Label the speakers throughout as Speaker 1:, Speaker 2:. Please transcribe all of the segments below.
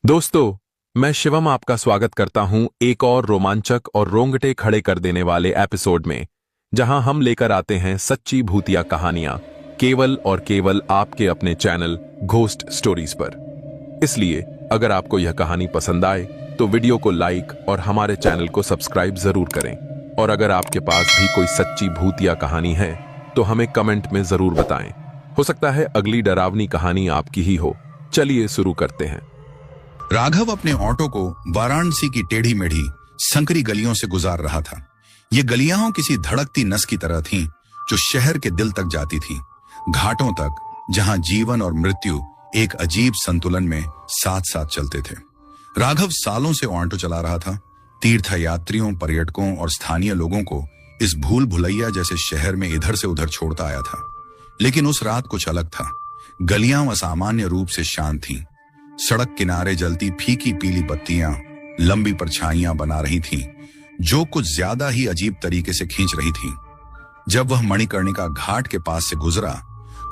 Speaker 1: दोस्तों, मैं शिवम आपका स्वागत करता हूं एक और रोमांचक और रोंगटे खड़े कर देने वाले एपिसोड में, जहां हम लेकर आते हैं सच्ची भूतिया कहानियां केवल और केवल आपके अपने चैनल घोस्ट स्टोरीज पर। इसलिए अगर आपको यह कहानी पसंद आए तो वीडियो को लाइक और हमारे चैनल को सब्सक्राइब जरूर करें। और अगर आपके पास भी कोई सच्ची भूतिया कहानी है तो हमें कमेंट में जरूर बताएं। हो सकता है अगली डरावनी कहानी आपकी ही हो। चलिए शुरू करते हैं।
Speaker 2: राघव अपने ऑटो को वाराणसी की टेढ़ी मेढ़ी संकरी गलियों से गुजार रहा था। ये गलियां किसी धड़कती नस की तरह थीं, जो शहर के दिल तक जाती थीं, घाटों तक, जहां जीवन और मृत्यु एक अजीब संतुलन में साथ साथ चलते थे। राघव सालों से ऑटो चला रहा था, तीर्थ यात्रियों, पर्यटकों और स्थानीय लोगों को इस भूल भुलैया जैसे शहर में इधर से उधर छोड़ता आया था। लेकिन उस रात कुछ अलग था। गलियां असामान्य रूप से शांत थीं। सड़क किनारे जलती फीकी पीली बत्तियां लंबी परछाइयां बना रही थीं, जो कुछ ज्यादा ही अजीब तरीके से खींच रही थीं। जब वह मणिकर्णिका घाट के पास से गुजरा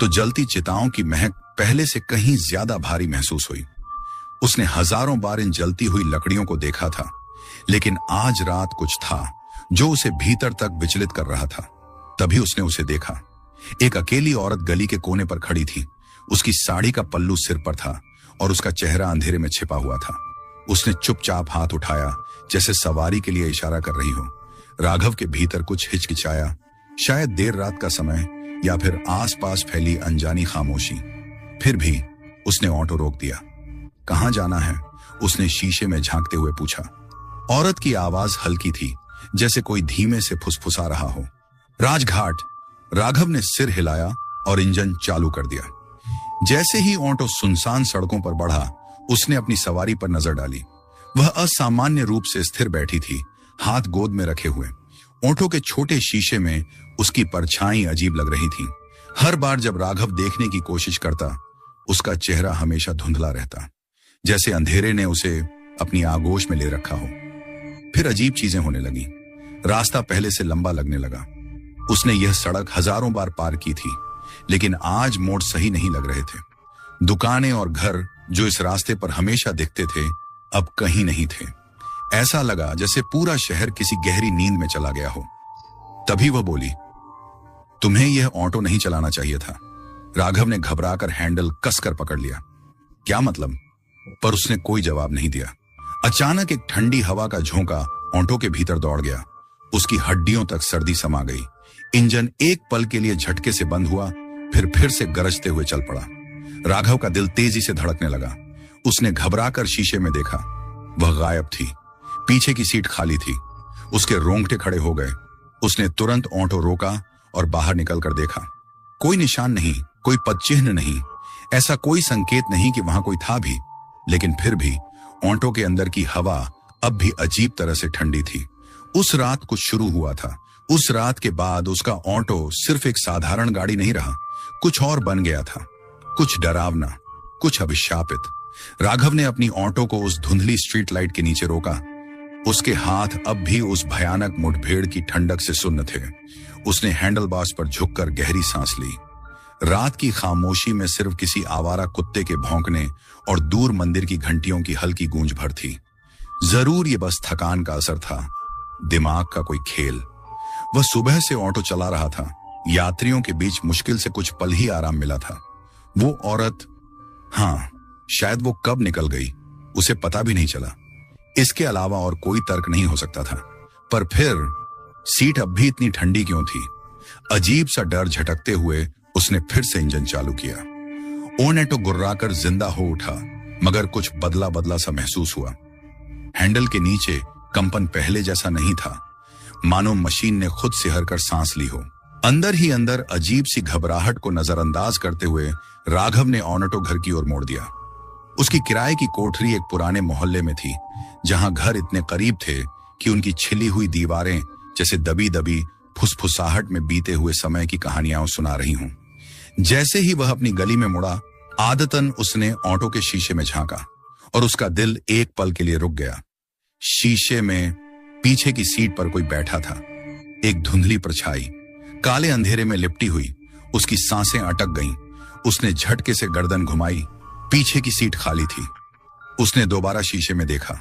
Speaker 2: तो जलती चिताओं की महक पहले से कहीं ज्यादा भारी महसूस हुई। उसने हजारों बार इन जलती हुई लकड़ियों को देखा था, लेकिन आज रात कुछ था जो उसे भीतर तक विचलित कर रहा था। तभी उसने उसे देखा। एक अकेली औरत गली के कोने पर खड़ी थी। उसकी साड़ी का पल्लू सिर पर था और उसका चेहरा अंधेरे में छिपा हुआ था। उसने चुपचाप हाथ उठाया, जैसे सवारी के लिए इशारा कर रही हो। राघव के भीतर कुछ हिचकिचाया, शायद देर रात का समय या फिर आसपास फैली अनजानी खामोशी। फिर भी उसने ऑटो रोक दिया। कहां जाना है? उसने शीशे में झांकते हुए पूछा। औरत की आवाज हल्की थी, जैसे कोई धीमे से फुसफुसा रहा हो। राजघाट। राघव ने सिर हिलाया और इंजन चालू कर दिया। जैसे ही ऑटो सुनसान सड़कों पर बढ़ा, उसने अपनी सवारी पर नजर डाली। वह असामान्य रूप से स्थिर बैठी थी, हाथ गोद में रखे हुए। ऑटो के छोटे शीशे में उसकी परछाई अजीब लग रही थी। हर बार जब राघव देखने की कोशिश करता, उसका चेहरा हमेशा धुंधला रहता, जैसे अंधेरे ने उसे अपनी आगोश में ले रखा हो। फिर अजीब चीजें होने लगी। रास्ता पहले से लंबा लगने लगा। उसने यह सड़क हजारों बार पार की थी, लेकिन आज मोड़ सही नहीं लग रहे थे। दुकानें और घर जो इस रास्ते पर हमेशा दिखते थे, अब कहीं नहीं थे। ऐसा लगा जैसे पूरा शहर किसी गहरी नींद में चला गया हो। तभी वह बोली, तुम्हें यह ऑटो नहीं चलाना चाहिए था। राघव ने घबराकर हैंडल कसकर पकड़ लिया। क्या मतलब? पर उसने कोई जवाब नहीं दिया। अचानक एक ठंडी हवा का झोंका ऑटो के भीतर दौड़ गया। उसकी हड्डियों तक सर्दी समा गई। इंजन एक पल के लिए झटके से बंद हुआ, फिर से गरजते हुए चल पड़ा। राघव का दिल तेजी से धड़कने लगा। उसने घबराकर शीशे में देखा। वह गायब थी। पीछे की सीट खाली थी। उसके रोंगटे खड़े हो गए। उसने तुरंत ऑटो रोका और बाहर निकलकर देखा। कोई निशान नहीं, कोई पदचिह्न नहीं, ऐसा कोई संकेत नहीं कि वहां कोई था भी। लेकिन फिर भी ऑटो के अंदर की हवा अब भी अजीब तरह से ठंडी थी। उस रात कुछ शुरू हुआ था। उस रात के बाद उसका ऑटो सिर्फ एक साधारण गाड़ी नहीं रहा, कुछ और बन गया था। कुछ डरावना, कुछ अभिशापित। राघव ने अपनी ऑटो को उस धुंधली स्ट्रीट लाइट के नीचे रोका। उसके हाथ अब भी उस भयानक मुठभेड़ की ठंडक से सुन्न थे। उसने हैंडल बार्स पर झुककर गहरी सांस ली। रात की खामोशी में सिर्फ किसी आवारा कुत्ते के भौंकने और दूर मंदिर की घंटियों की हल्की गूंज भर थी। जरूर ये बस थकान का असर था, दिमाग का कोई खेल। वह सुबह से ऑटो चला रहा था। यात्रियों के बीच मुश्किल से कुछ पल ही आराम मिला था। वो औरत, हाँ, शायद वो कब निकल गई उसे पता भी नहीं चला। इसके अलावा और कोई तर्क नहीं हो सकता था। पर फिर सीट अब भी इतनी ठंडी क्यों थी? अजीब सा डर झटकते हुए उसने फिर से इंजन चालू किया। ऑटो गुर्राकर जिंदा हो उठा, मगर कुछ बदला बदला सा महसूस हुआ। हैंडल के नीचे कंपन पहले जैसा नहीं था, मानो मशीन ने खुद सिहर कर सांस ली हो। अंदर ही अंदर अजीब सी घबराहट को नजरअंदाज करते हुए राघव ने ऑटो घर की ओर मोड़ दिया। उसकी किराए की कोठरी एक पुराने मोहल्ले में थी, जहां घर इतने करीब थे कि उनकी छिली हुई दीवारें जैसे दबी दबी फुसफुसाहट में बीते हुए समय की कहानियां सुना रही हूं। जैसे ही वह अपनी गली में मुड़ा, आदतन उसने ऑटो के शीशे में झांका और उसका दिल एक पल के लिए रुक गया। शीशे में पीछे की सीट पर कोई बैठा था, एक धुंधली परछाई काले अंधेरे में लिपटी हुई। उसकी सांसें अटक गईं। उसने झटके से गर्दन घुमाई। पीछे की सीट खाली थी। उसने दोबारा शीशे में देखा।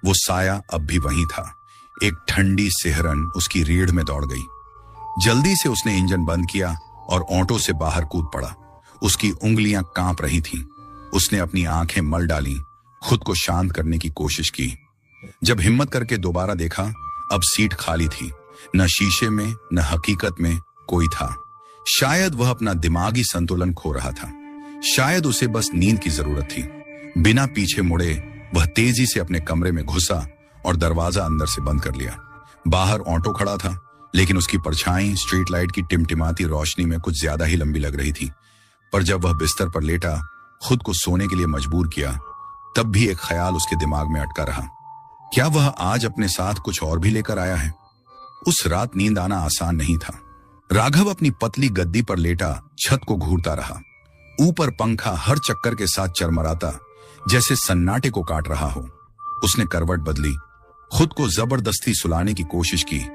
Speaker 2: वो साया अब भी वहीं था। एक ठंडी सिहरन उसकी रीढ़ में दौड़ गई। जल्दी से उसने इंजन बंद किया और ऑटो से बाहर कूद पड़ा। उसकी उंगलियां कांप रही थीं। उसने अपनी आंखें मल डाली, खुद को शांत करने की कोशिश की। जब हिम्मत करके दोबारा देखा, अब सीट खाली थी। न शीशे में न हकीकत में कोई था। शायद वह अपना दिमागी संतुलन खो रहा था। शायद उसे बस नींद की जरूरत थी। बिना पीछे मुड़े वह तेजी से अपने कमरे में घुसा और दरवाजा अंदर से बंद कर लिया। बाहर ऑटो खड़ा था, लेकिन उसकी परछाई स्ट्रीट लाइट की टिमटिमाती रोशनी में कुछ ज्यादा ही लंबी लग रही थी। पर जब वह बिस्तर पर लेटा, खुद को सोने के लिए मजबूर किया, तब भी एक ख्याल उसके दिमाग में अटका रहा। क्या वह आज अपने साथ कुछ और भी लेकर आया है? उस रात नींद आना आसान नहीं था। राघव अपनी पतली गद्दी पर लेटा छत को घूरता रहा। ऊपर पंखा हर चक्कर के साथ चरमराता, जैसे सन्नाटे को काट रहा हो। उसने करवट बदली, खुद को जबरदस्ती सुलाने की कोशिश की,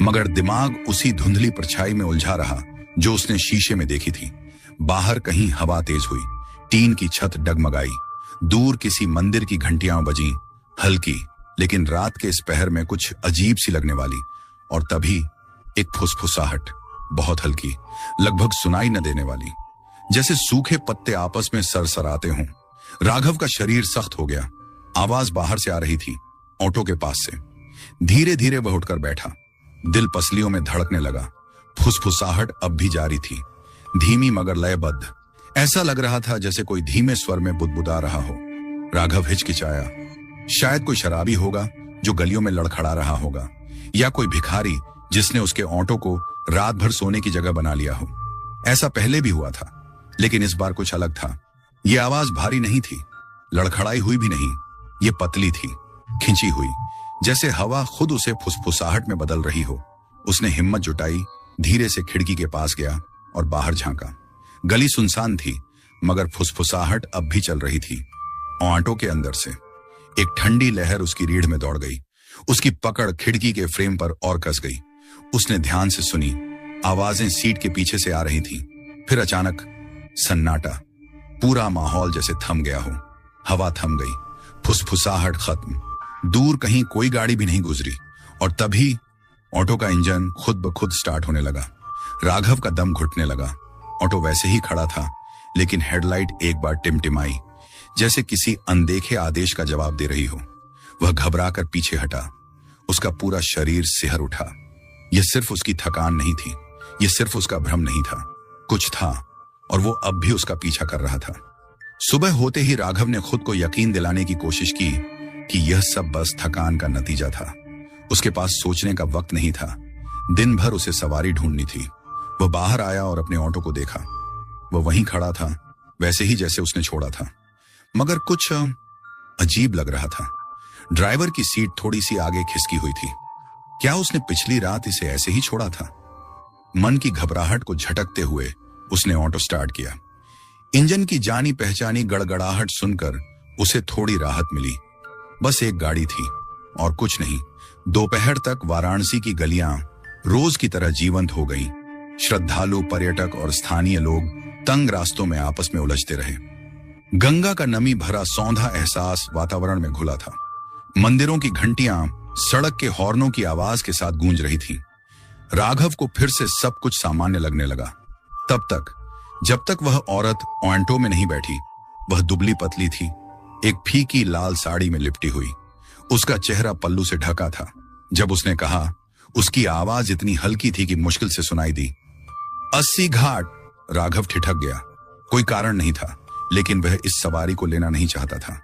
Speaker 2: मगर दिमाग उसी धुंधली परछाई में उलझा रहा जो उसने शीशे में देखी थी। बाहर कहीं हवा तेज हुई, टीन की छत डगमगाई, दूर किसी मंदिर की घंटियां बजीं, हल्की लेकिन रात के इस पहर में कुछ अजीब सी लगने वाली। और तभी एक फुसफुसाहट, बहुत हल्की, लगभग सुनाई न देने वाली, जैसे सूखे पत्ते आपस में सरसराते हों। राघव का शरीर सख्त हो गया। आवाज बाहर से आ रही थी, ऑटो के पास से। धीरे धीरे वह उठकर बैठा। दिल पसलियों में धड़कने लगा। फुसफुसाहट अब भी जारी थी, धीमी मगर लयबद्ध। ऐसा लग रहा था जैसे कोई धीमे स्वर में बुदबुदा रहा हो। राघव हिचकिचाया। शायद कोई शराबी होगा जो गलियों में लड़खड़ा रहा होगा, या कोई भिखारी जिसने उसके ऑटो को रात भर सोने की जगह बना लिया हो। ऐसा पहले भी हुआ था, लेकिन इस बार कुछ अलग था। यह आवाज भारी नहीं थी, लड़खड़ाई हुई भी नहीं। ये पतली थी, खिंची हुई, जैसे हवा खुद उसे फुसफुसाहट में बदल रही हो। उसने हिम्मत जुटाई, धीरे से खिड़की के पास गया और बाहर झांका। गली सुनसान थी, मगर फुसफुसाहट अब भी चल रही थी। ऑटो के अंदर से एक ठंडी लहर उसकी रीढ़ में दौड़ गई। उसकी पकड़ खिड़की के फ्रेम पर और कस गई। उसने ध्यान से सुनी। आवाजें सीट के पीछे से आ रही थीं। फिर अचानक सन्नाटा, पूरा माहौल जैसे थम गया हो। हवा थम गई, फुसफुसाहट खत्म। दूर कहीं कोई गाड़ी भी नहीं गुजरी। और तभी ऑटो का इंजन खुद ब खुद स्टार्ट होने लगा। राघव का दम घुटने लगा। ऑटो वैसे ही खड़ा था, लेकिन हेडलाइट एक बार टिमटिमाई, जैसे किसी अनदेखे आदेश का जवाब दे रही हो। वह घबराकर पीछे हटा। उसका पूरा शरीर सिहर उठा। यह सिर्फ उसकी थकान नहीं थी, यह सिर्फ उसका भ्रम नहीं था। कुछ था, और वो अब भी उसका पीछा कर रहा था। सुबह होते ही राघव ने खुद को यकीन दिलाने की कोशिश की कि यह सब बस थकान का नतीजा था। उसके पास सोचने का वक्त नहीं था। दिन भर उसे सवारी ढूंढनी थी। वह बाहर आया और अपने ऑटो को देखा। वह वहीं खड़ा था, वैसे ही जैसे उसने छोड़ा था, मगर कुछ अजीब लग रहा था। ड्राइवर की सीट थोड़ी सी आगे खिसकी हुई थी। क्या उसने पिछली रात इसे ऐसे ही छोड़ा था? मन की घबराहट को झटकते हुए उसने ऑटो स्टार्ट किया। इंजन की जानी पहचानी गड़गड़ाहट सुनकर उसे थोड़ी राहत मिली। बस एक गाड़ी थी और कुछ नहीं। दोपहर तक वाराणसी की गलियां रोज की तरह जीवंत हो गईं। श्रद्धालु, पर्यटक और स्थानीय लोग तंग रास्तों में आपस में उलझते रहे। गंगा का नमी भरा सौंधा एहसास वातावरण में घुला था। मंदिरों की घंटियां सड़क के हॉर्नों की आवाज के साथ गूंज रही थी। राघव को फिर से सब कुछ सामान्य लगने लगा। तब तक, जब तक वह औरत ऑटो में नहीं बैठी। वह दुबली पतली थी, एक फीकी लाल साड़ी में लिपटी हुई। उसका चेहरा पल्लू से ढका था। जब उसने कहा, उसकी आवाज इतनी हल्की थी कि मुश्किल से सुनाई दी। 80 घाट। राघव ठिठक गया। कोई कारण नहीं था, लेकिन वह इस सवारी को लेना नहीं चाहता था।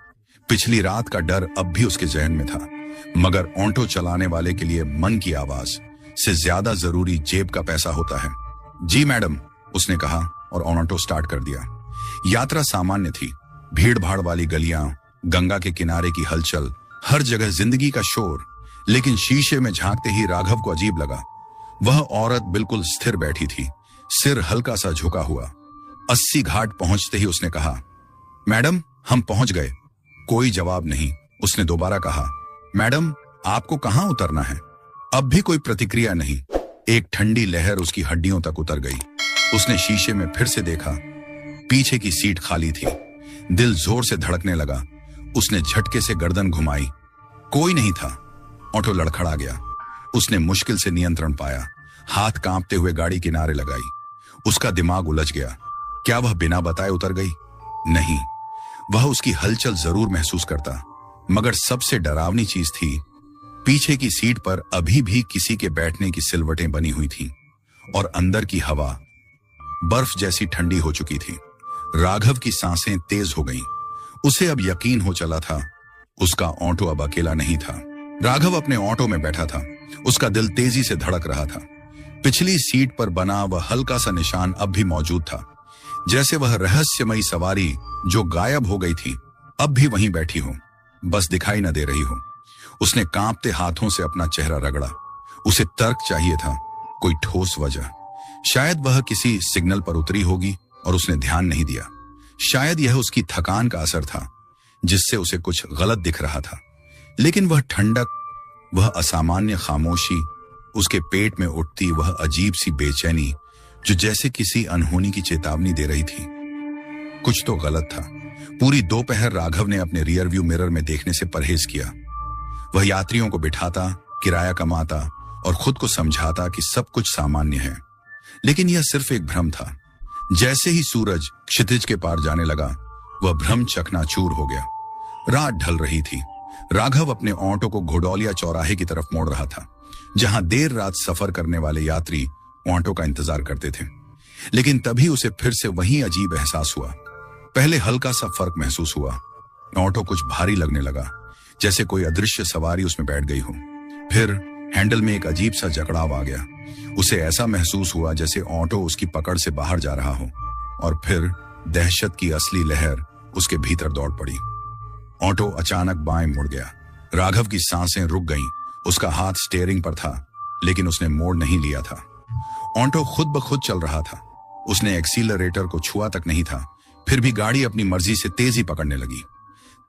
Speaker 2: पिछली रात का डर अब भी उसके जहन में था, मगर ऑटो चलाने वाले के लिए मन की आवाज से ज्यादा जरूरी जेब का पैसा होता है। जी मैडम, उसने कहा और ऑटो स्टार्ट कर दिया। यात्रा सामान्य थी। भीड़ भाड़ वाली गलियां, गंगा के किनारे की हलचल, हर जगह जिंदगी का शोर। लेकिन शीशे में झांकते ही राघव को अजीब लगा। वह औरत बिल्कुल स्थिर बैठी थी, सिर हल्का सा झुका हुआ। 80 घाट पहुंचते ही उसने कहा, मैडम हम पहुंच गए। कोई जवाब नहीं। उसने दोबारा कहा, मैडम आपको कहां उतरना है? अब भी कोई प्रतिक्रिया नहीं। एक ठंडी लहर उसकी हड्डियों तक उतर गई। उसने शीशे में फिर से देखा। पीछे की सीट खाली थी। दिल जोर से धड़कने लगा। उसने झटके से गर्दन घुमाई। कोई नहीं था। ऑटो लड़खड़ा गया। उसने मुश्किल से नियंत्रण पाया। हाथ कांपते हुए गाड़ी किनारे लगाई। उसका दिमाग उलझ गया। क्या वह बिना बताए उतर गई? नहीं, वह उसकी हलचल जरूर महसूस करता, मगर सबसे डरावनी चीज थी, पीछे की सीट पर अभी भी किसी के बैठने की सिलवटें बनी हुई थीं और अंदर की हवा बर्फ जैसी ठंडी हो चुकी थी। राघव की सांसें तेज हो गईं। उसे अब यकीन हो चला था, उसका ऑटो अब अकेला नहीं था। राघव अपने ऑटो में बैठा था। उसका दिल तेजी से धड़क रहा था। पिछली सीट पर बना वह हल्का सा निशान अब भी मौजूद था, जैसे वह रहस्यमयी सवारी जो गायब हो गई थी अब भी वहीं बैठी हो, बस दिखाई न दे रही हो। उसने कांपते हाथों से अपना चेहरा रगड़ा। उसे तर्क चाहिए था, कोई ठोस वजह। शायद वह किसी सिग्नल पर उतरी होगी और उसने ध्यान नहीं दिया। शायद यह उसकी थकान का असर था, जिससे उसे कुछ गलत दिख रहा था। लेकिन वह ठंडक, वह असामान्य खामोशी, उसके पेट में उठती वह अजीब सी बेचैनी जो जैसे किसी अनहोनी की चेतावनी दे रही थी। कुछ तो गलत था। पूरी दोपहर राघव ने अपने रियर व्यू मिरर में देखने से परहेज किया। वह यात्रियों को बिठाता, किराया कमाता और खुद को समझाता कि सब कुछ सामान्य है, लेकिन यह सिर्फ एक भ्रम था। जैसे ही सूरज क्षितिज के पार जाने लगा, वह भ्रम चकनाचूर हो गया। रात ढल रही थी। राघव अपने ऑटो को घोडौलिया चौराहे की तरफ मोड़ रहा था, जहां देर रात सफर करने वाले यात्री ऑटो का इंतजार करते थे। लेकिन तभी उसे फिर से वही अजीब एहसास हुआ। पहले हल्का सा फर्क महसूस हुआ। ऑटो कुछ भारी लगने लगा, जैसे कोई अदृश्य सवारी उसमें बैठ गई हो। फिर हैंडल में एक अजीब सा जकड़ाव आ गया। उसे ऐसा महसूस हुआ जैसे ऑटो उसकी पकड़ से बाहर जा रहा हो। और फिर दहशत की असली लहर उसके भीतर दौड़ पड़ी। ऑटो अचानक बाएं मुड़ गया। राघव की सांसें रुक गईं। उसका हाथ स्टीयरिंग पर था, लेकिन उसने मोड़ नहीं लिया था। ऑटो खुद ब खुद चल रहा था। उसने एक्सीलरेटर को छुआ तक नहीं था, फिर भी गाड़ी अपनी मर्जी से तेजी पकड़ने लगी।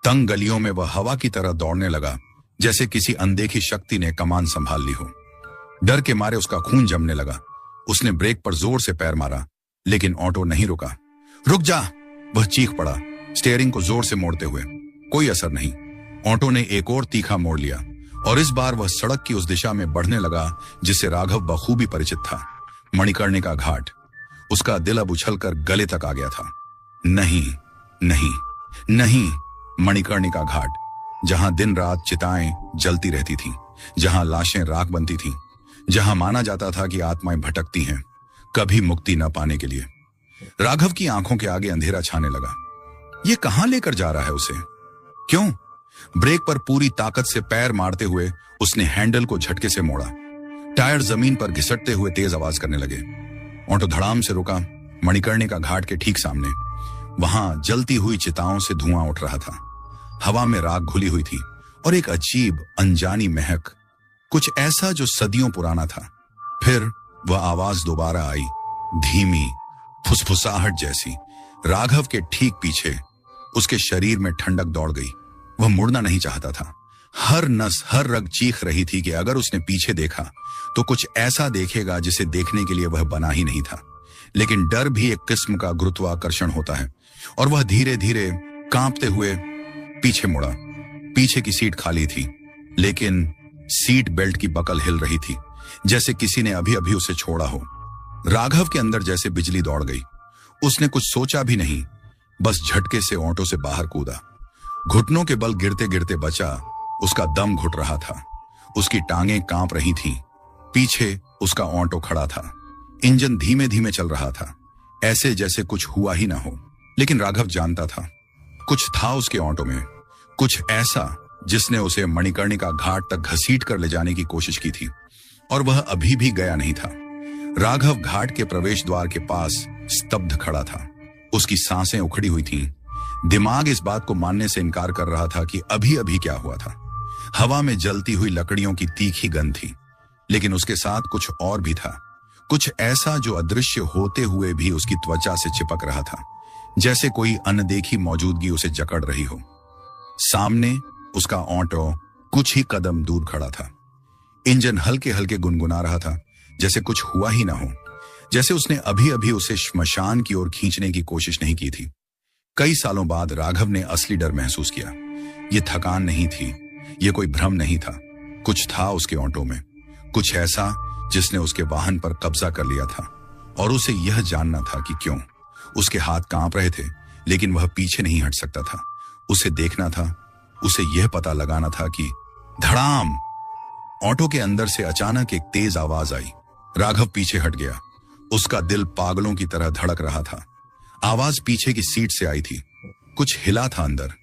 Speaker 2: तंग गलियों में वह हवा की तरह दौड़ने लगा, जैसे किसी अनदेखी शक्ति ने कमान संभाल ली हो। डर के मारे उसका खून जमने लगा। उसने ब्रेक पर जोर से पैर मारा, लेकिन ऑटो नहीं रुका। रुक जा! वह चीख पड़ा, स्टीयरिंग को जोर से मोड़ते हुए। कोई असर नहीं। ऑटो ने एक और तीखा मोड़ लिया और इस बार वह सड़क की उस दिशा में बढ़ने लगा जिससे राघव बखूबी परिचित था, मणिकर्णिका घाट। उसका दिल अब उछलकर गले तक आ गया था। नहीं, नहीं, नहीं! मणिकर्णिका घाट, जहां दिन रात चिताएं जलती रहती थीं, जहां लाशें राख बनती थीं, जहां माना जाता था कि आत्माएं भटकती हैं, कभी मुक्ति न पाने के लिए। राघव की आंखों के आगे अंधेरा छाने लगा। यह कहां लेकर जा रहा है उसे? क्यों? ब्रेक पर पूरी ताकत से पैर मारते हुए उसने हैंडल को झटके से मोड़ा। टायर जमीन पर घिसटते हुए तेज आवाज करने लगे। ऑटो धड़ाम से रुका, मणिकर्णिका घाट के ठीक सामने। वहां जलती हुई चिताओं से धुआं उठ रहा था। हवा में राख घुली हुई थी और एक अजीब अनजानी महक, कुछ ऐसा जो सदियों पुराना था। फिर वह आवाज दोबारा आई, धीमी, फुसफुसाहट जैसी। राघव के ठीक पीछे उसके शरीर में ठंडक दौड़ गई। वह मुड़ना नहीं चाहता था। हर नस, हर रग चीख रही थी कि अगर उसने पीछे देखा तो कुछ ऐसा देखेगा जिसे देखने के लिए वह बना ही नहीं था। लेकिन डर भी एक किस्म का गुरुत्वाकर्षण होता है, और वह धीरे धीरे कांपते हुए पीछे मुड़ा। पीछे की सीट खाली थी, लेकिन सीट बेल्ट की बकल हिल रही थी, जैसे किसी ने अभी अभी उसे छोड़ा हो। राघव के अंदर जैसे बिजली दौड़ गई। उसने कुछ सोचा भी नहीं, बस झटके से ऑटो से बाहर कूदा। घुटनों के बल गिरते गिरते बचा। उसका दम घुट रहा था। उसकी टांगें कांप रही थीं। पीछे उसका ऑटो खड़ा था। इंजन धीमे धीमे चल रहा था, ऐसे जैसे कुछ हुआ ही ना हो। लेकिन राघव जानता था, कुछ था उसके ऑटो में, कुछ ऐसा जिसने उसे मणिकर्णिका घाट तक घसीट कर ले जाने की कोशिश की थी, और वह अभी भी गया नहीं था। राघव घाट के प्रवेश द्वार के पास स्तब्ध खड़ा था। उसकी सांसें उखड़ी हुई थीं। दिमाग इस बात को मानने से इनकार कर रहा था कि अभी अभी क्या हुआ था। हवा में जलती हुई लकड़ियों की तीखी गंध थी, लेकिन उसके साथ कुछ और भी था, कुछ ऐसा जो अदृश्य होते हुए भी उसकी त्वचा से चिपक रहा था, जैसे कोई अनदेखी मौजूदगी उसे जकड़ रही हो। सामने उसका ऑटो कुछ ही कदम दूर खड़ा था। इंजन हल्के हल्के गुनगुना रहा था, जैसे कुछ हुआ ही ना हो, जैसे उसने अभी अभी उसे श्मशान की ओर खींचने की कोशिश नहीं की थी। कई सालों बाद राघव ने असली डर महसूस किया, ये थकान नहीं थी, ये कोई भ्रम नहीं था। कुछ था उसके ऑटो में, कुछ ऐसा जिसने उसके वाहन पर कब्जा कर लिया था। और उसे यह जानना था कि क्यों। उसके हाथ कांप रहे थे, लेकिन वह पीछे नहीं हट सकता था। उसे देखना था, उसे यह पता लगाना था कि धड़ाम! ऑटो के अंदर से अचानक एक तेज आवाज आई। राघव पीछे हट गया। उसका दिल पागलों की तरह धड़क रहा था। आवाज पीछे की सीट से आई थी। कुछ हिला था अंदर।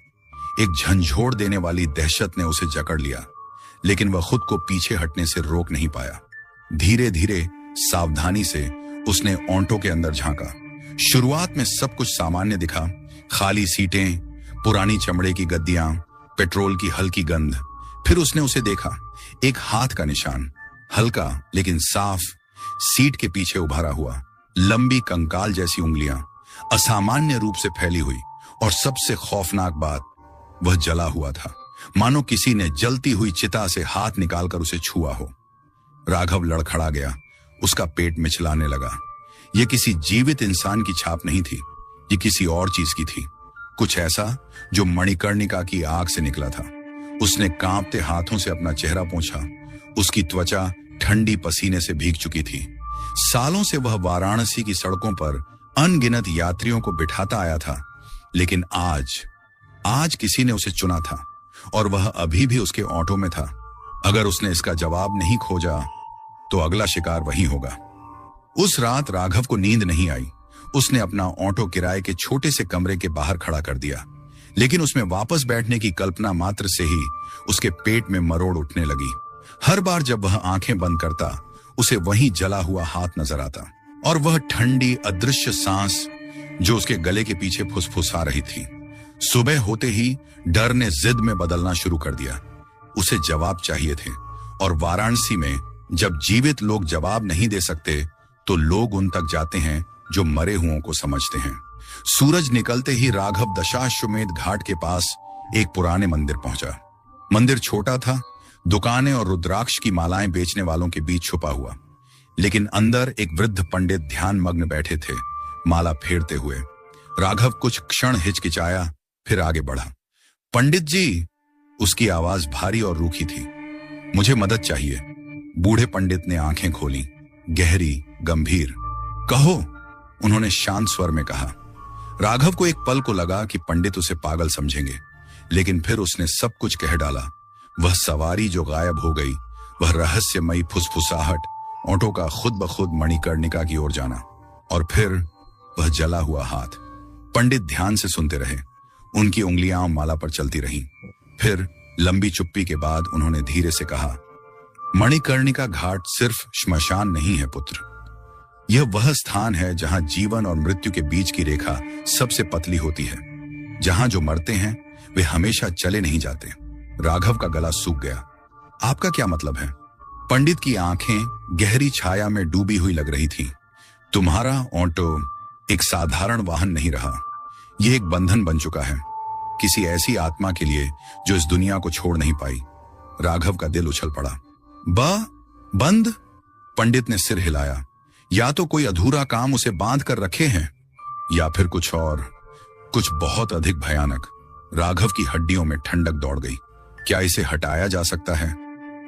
Speaker 2: एक झंझोड़ देने वाली दहशत ने उसे जकड़ लिया, लेकिन वह खुद को पीछे हटने से रोक नहीं पाया। धीरे धीरे, सावधानी से उसने ऑटो के अंदर झांका। शुरुआत में सब कुछ सामान्य दिखा। खाली सीटें, पुरानी चमड़े की गद्दियां, पेट्रोल की हल्की गंध। फिर उसने उसे देखा, एक हाथ का निशान, हल्का लेकिन साफ, सीट के पीछे उभारा हुआ। लंबी कंकाल जैसी उंगलियां, असामान्य रूप से फैली हुई। और सबसे खौफनाक बात, वह जला हुआ था, मानो किसी ने जलती हुई चिता से हाथ निकालकर उसे छुआ हो। राघव लड़खड़ा गया। उसका पेट मिचलाने लगा। यह किसी जीवित इंसान की छाप नहीं थी, ये किसी और चीज की थी। कुछ ऐसा जो मणिकर्णिका की आग से निकला था। उसने कांपते हाथों से अपना चेहरा पोंछा। उसकी त्वचा ठंडी पसीने से भीग चुकी थी। सालों से वह वाराणसी की सड़कों पर अनगिनत यात्रियों को बिठाता आया था, लेकिन आज किसी ने उसे चुना था, और वह अभी भी उसके ऑटो में था। अगर उसने इसका जवाब नहीं खोजा तो अगला शिकार वही होगा। उस रात राघव को नींद नहीं आई। उसने अपना ऑटो किराए के छोटे से कमरे के बाहर खड़ा कर दिया, लेकिन उसमें वापस बैठने की कल्पना मात्र से ही उसके पेट में मरोड़ उठने लगी। हर बार जब वह आंखें बंद करता, उसे वही जला हुआ हाथ नजर आता, और वह ठंडी अदृश्य सांस जो उसके गले के पीछे फुसफुसा रही थी। सुबह होते ही डर ने जिद में बदलना शुरू कर दिया। उसे जवाब चाहिए थे, और वाराणसी में जब जीवित लोग जवाब नहीं दे सकते तो लोग उन तक जाते हैं जो मरे हुओं को समझते हैं। सूरज निकलते ही राघव दशाश्वमेध घाट के पास एक पुराने मंदिर पहुंचा। मंदिर छोटा था, दुकानें और रुद्राक्ष की मालाएं बेचने वालों के बीच छुपा हुआ, लेकिन अंदर एक वृद्ध पंडित ध्यान मग्न बैठे थे, माला फेरते हुए। राघव कुछ क्षण हिचकिचाया, फिर आगे बढ़ा। पंडित जी, उसकी आवाज भारी और रूखी थी। मुझे मदद चाहिए। बूढ़े पंडित ने आंखें खोली, गहरी, गंभीर। कहो, उन्होंने शांत स्वर में कहा। राघव को एक पल को लगा कि पंडित उसे पागल समझेंगे, लेकिन फिर उसने सब कुछ कह डाला। वह सवारी जो गायब हो गई, वह रहस्यमयी फुसफुसाहट, ऑटो का खुद ब खुद मणिकर्णिका की ओर जाना, और फिर वह जला हुआ हाथ। पंडित ध्यान से सुनते रहे। उनकी उंगलियां माला पर चलती रहीं। फिर लंबी चुप्पी के बाद उन्होंने धीरे से कहा, मणिकर्णिका घाट सिर्फ श्मशान नहीं है पुत्र। यह वह स्थान है जहां जीवन और मृत्यु के बीच की रेखा सबसे पतली होती है, जहां जो मरते हैं वे हमेशा चले नहीं जाते। राघव का गला सूख गया। आपका क्या मतलब है? पंडित की आंखें गहरी छाया में डूबी हुई लग रही थीं। तुम्हारा ऑटो एक साधारण वाहन नहीं रहा, यह एक बंधन बन चुका है, किसी ऐसी आत्मा के लिए जो इस दुनिया को छोड़ नहीं पाई। राघव का दिल उछल पड़ा। बंद? पंडित ने सिर हिलाया। या तो कोई अधूरा काम उसे बांध कर रखे हैं, या फिर कुछ और, कुछ बहुत अधिक भयानक। राघव की हड्डियों में ठंडक दौड़ गई। क्या इसे हटाया जा सकता है?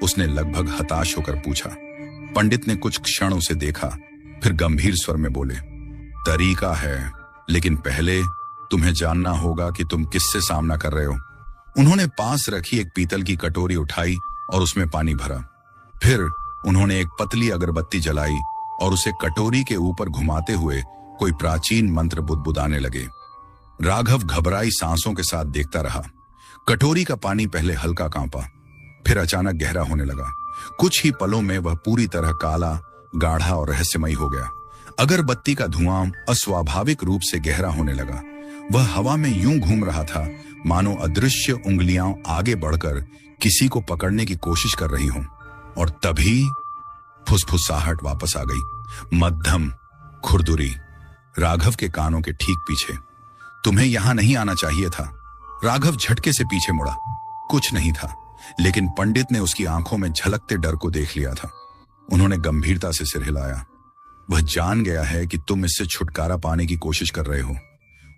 Speaker 2: उसने लगभग हताश होकर पूछा। पंडित ने कुछ क्षण उसे देखा, फिर गंभीर स्वर में बोले, तरीका है, लेकिन पहले तुम्हें जानना होगा कि तुम किससे सामना कर रहे हो। उन्होंने पास रखी एक पीतल की कटोरी उठाई और उसमें पानी भरा। फिर उन्होंने एक पतली अगरबत्ती जलाई और उसे कटोरी के ऊपर घुमाते हुए कोई प्राचीन मंत्र बुदबुदाने लगे। राघव घबराई सांसों के साथ देखता रहा। कटोरी का पानी पहले हल्का कांपा, फिर अचानक गहरा होने लगा। कुछ ही पलों में वह पूरी तरह काला, गाढ़ा और रहस्यमयी हो गया। अगरबत्ती का धुआं अस्वाभाविक रूप से गहरा होने लगा। वह हवा में यूं घूम रहा था मानो अदृश्य उंगलियां आगे बढ़कर किसी को पकड़ने की कोशिश कर रही हों। और तभी फुसफुसाहट वापस आ गई, मध्यम, खुरदुरी, राघव के कानों के ठीक पीछे। तुम्हें यहां नहीं आना चाहिए था। राघव झटके से पीछे मुड़ा। कुछ नहीं था, लेकिन पंडित ने उसकी आंखों में झलकते डर को देख लिया था। उन्होंने गंभीरता से सिर हिलाया। वह जान गया है कि तुम इससे छुटकारा पाने की कोशिश कर रहे हो,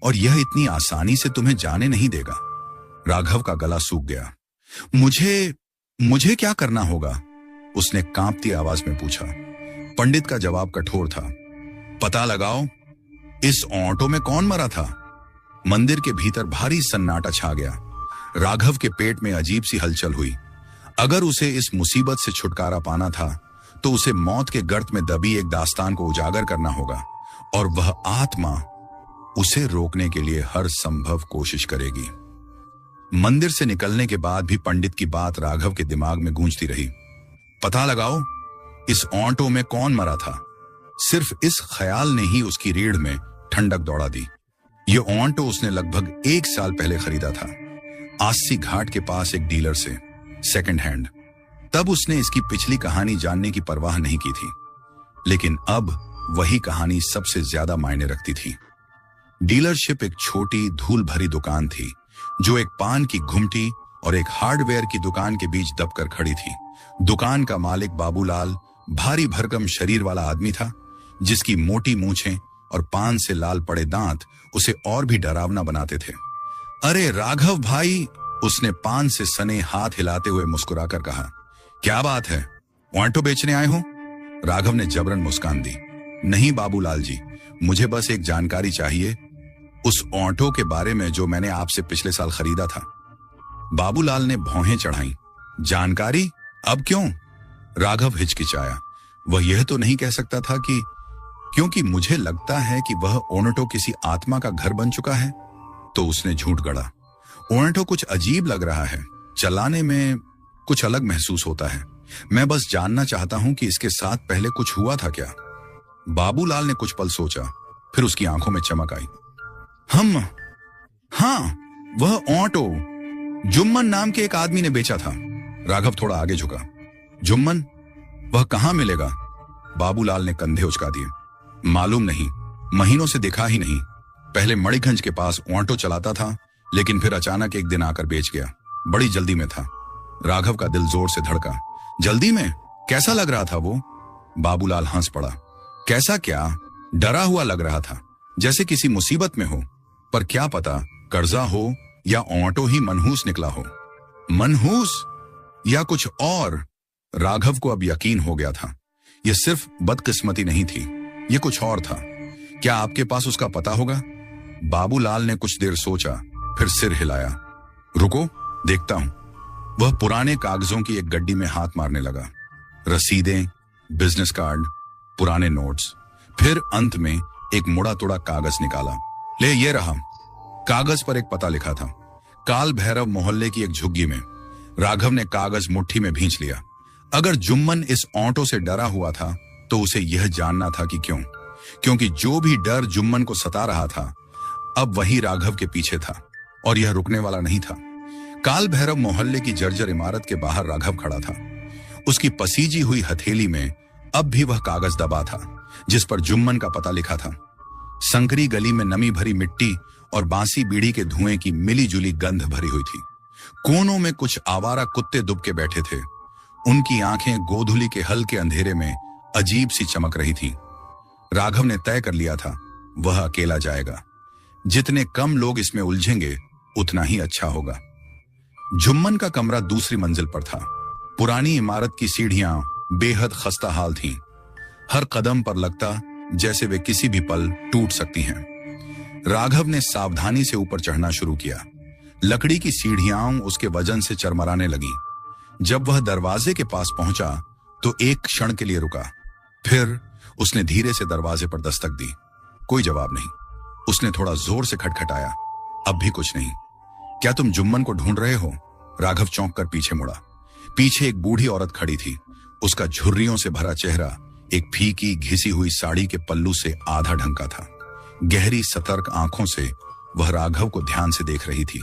Speaker 2: और यह इतनी आसानी से तुम्हें जाने नहीं देगा। राघव का गला सूख गया। मुझे क्या करना होगा? उसने कांपती आवाज में पूछा। पंडित का जवाब कठोर था। पता लगाओ, इस ऑटो में कौन मरा था? मंदिर के भीतर भारी सन्नाटा छा गया। राघव के पेट में अजीब सी हलचल हुई। अगर उसे इस मुसीबत से छुटकारा पाना था तो उसे मौत के गर्त में दबी एक दास्तान को उजागर करना होगा, और वह आत्मा उसे रोकने के लिए हर संभव कोशिश करेगी। मंदिर से निकलने के बाद भी पंडित की बात राघव के दिमाग में गूंजती रही। पता लगाओ, इस ऑटो में कौन मरा था? सिर्फ इस ख्याल ने ही उसकी रीढ़ में ठंडक दौड़ा दी। यह ऑटो उसने लगभग 1 साल पहले खरीदा था, आस्सी घाट के पास एक डीलर से, सेकंड हैंड। तब उसने इसकी पिछली कहानी जानने की परवाह नहीं की थी, लेकिन अब वही कहानी सबसे ज्यादा मायने रखती थी। डीलरशिप एक छोटी धूल भरी दुकान थी जो एक पान की घुमटी और एक हार्डवेयर की दुकान के बीच दबकर खड़ी थी। दुकान का मालिक बाबूलाल भारी भरकम शरीर वाला आदमी था, जिसकी मोटी मूछें और पान से लाल पड़े दांत उसे और भी डरावना बनाते थे। अरे राघव भाई, उसने पान से सने हाथ हिलाते हुए मुस्कुराकर कहा। क्या बात है, ऑटो बेचने आए हो? राघव ने जबरन मुस्कान दी। नहीं बाबूलाल जी, मुझे बस एक जानकारी चाहिए, उस ऑटो के बारे में जो मैंने आपसे पिछले साल खरीदा था। बाबूलाल ने भौहें चढ़ाई। जानकारी? अब क्यों? राघव हिचकिचाया। वह यह तो नहीं कह सकता था कि क्योंकि मुझे लगता है कि वह ऑटो किसी आत्मा का घर बन चुका है, तो उसने झूठ गढ़ा। ऑटो कुछ अजीब लग रहा है, चलाने में कुछ अलग महसूस होता है। मैं बस जानना चाहता हूं कि इसके साथ पहले कुछ हुआ था क्या? बाबूलाल ने कुछ पल सोचा, फिर उसकी आंखों में चमक आई। हाँ, वह ऑटो जुम्मन नाम के एक आदमी ने बेचा था। राघव थोड़ा आगे झुका। जुम्मन? वह कहां मिलेगा? बाबूलाल ने कंधे उचका दिए। मालूम नहीं, महीनों से दिखा ही नहीं। पहले मणिगंज के पास ऑटो चलाता था, लेकिन फिर अचानक एक दिन आकर बेच गया। बड़ी जल्दी में था। राघव का दिल जोर से धड़का। जल्दी में? कैसा लग रहा था वो? बाबूलाल हंस पड़ा। कैसा क्या, डरा हुआ लग रहा था, जैसे किसी मुसीबत में हो। पर क्या पता कर्जा हो या ऑटो ही मनहूस निकला हो। मनहूस या कुछ और? राघव को अब यकीन हो गया था। यह सिर्फ बदकिस्मती नहीं थी, यह कुछ और था। क्या आपके पास उसका पता होगा? बाबूलाल ने कुछ देर सोचा, फिर सिर हिलाया। रुको, देखता हूं। वह पुराने कागजों की एक गड्डी में हाथ मारने लगा। रसीदें, बिजनेस कार्ड, पुराने नोट्स, फिर अंत में एक मुड़ा तुड़ा कागज निकाला। ले, ये रहा। कागज पर एक पता लिखा था, काल भैरव मोहल्ले की एक झुग्गी में। राघव ने कागज मुट्ठी में भींच लिया। अगर जुम्मन इस ऑटो से डरा हुआ था तो उसे यह जानना था कि क्यों, क्योंकि जो भी डर जुम्मन को सता रहा था अब वही राघव के पीछे था, और यह रुकने वाला नहीं था। काल भैरव मोहल्ले की जर्जर इमारत के बाहर राघव खड़ा था। उसकी पसीजी हुई हथेली में अब भी वह कागज दबा था जिस पर जुम्मन का पता लिखा था। संकरी गली में नमी भरी मिट्टी और बांसी बीड़ी के धुएं की मिली जुली गंध भरी हुई थी। कोनों में कुछ आवारा कुत्ते दुबके बैठे थे। उनकी आंखें गोधुली के हल्के अंधेरे में अजीब सी चमक रही थी। राघव ने तय कर लिया था, वह अकेला जाएगा। जितने कम लोग इसमें उलझेंगे उतना ही अच्छा होगा। जुम्मन का कमरा दूसरी मंजिल पर था। पुरानी इमारत की सीढ़ियां बेहद खस्ता हाल थीं। हर कदम पर लगता जैसे वे किसी भी पल टूट सकती हैं। राघव ने सावधानी से ऊपर चढ़ना शुरू किया। लकड़ी की सीढ़ियां उसके वजन से चरमराने लगी। जब वह दरवाजे के पास पहुंचा तो एक क्षण के लिए रुका। फिर उसने धीरे से दरवाजे पर दस्तक दी। कोई जवाब नहीं। उसने थोड़ा जोर से खटखटाया। अब भी कुछ नहीं। क्या तुम जुम्मन को ढूंढ रहे हो? राघव चौंक कर पीछे मुड़ा। पीछे एक बूढ़ी औरत खड़ी थी। उसका झुर्रियों से भरा चेहरा एक फीकी घिसी हुई साड़ी के पल्लू से आधा ढंका था। गहरी सतर्क आंखों से वह राघव को ध्यान से देख रही थी,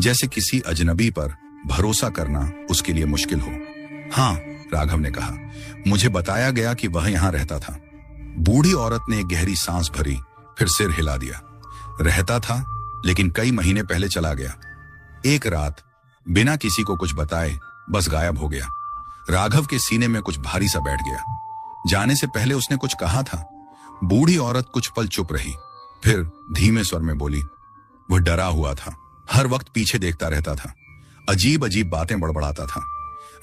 Speaker 2: जैसे किसी अजनबी पर भरोसा करना उसके लिए मुश्किल हो। हाँ, राघव ने कहा, मुझे बताया गया कि वह यहां रहता था। बूढ़ी औरत ने एक गहरी सांस भरी, फिर सिर हिला दिया। रहता था, लेकिन कई महीने पहले चला गया। एक रात बिना किसी को कुछ बताए बस गायब हो गया। राघव के सीने में कुछ भारी सा बैठ गया। जाने से पहले उसने कुछ कहा था। बूढ़ी औरत कुछ पल चुप रही, फिर धीमे स्वर में बोली, वह डरा हुआ था, हर वक्त पीछे देखता रहता था, अजीब अजीब बातें बड़बड़ाता था।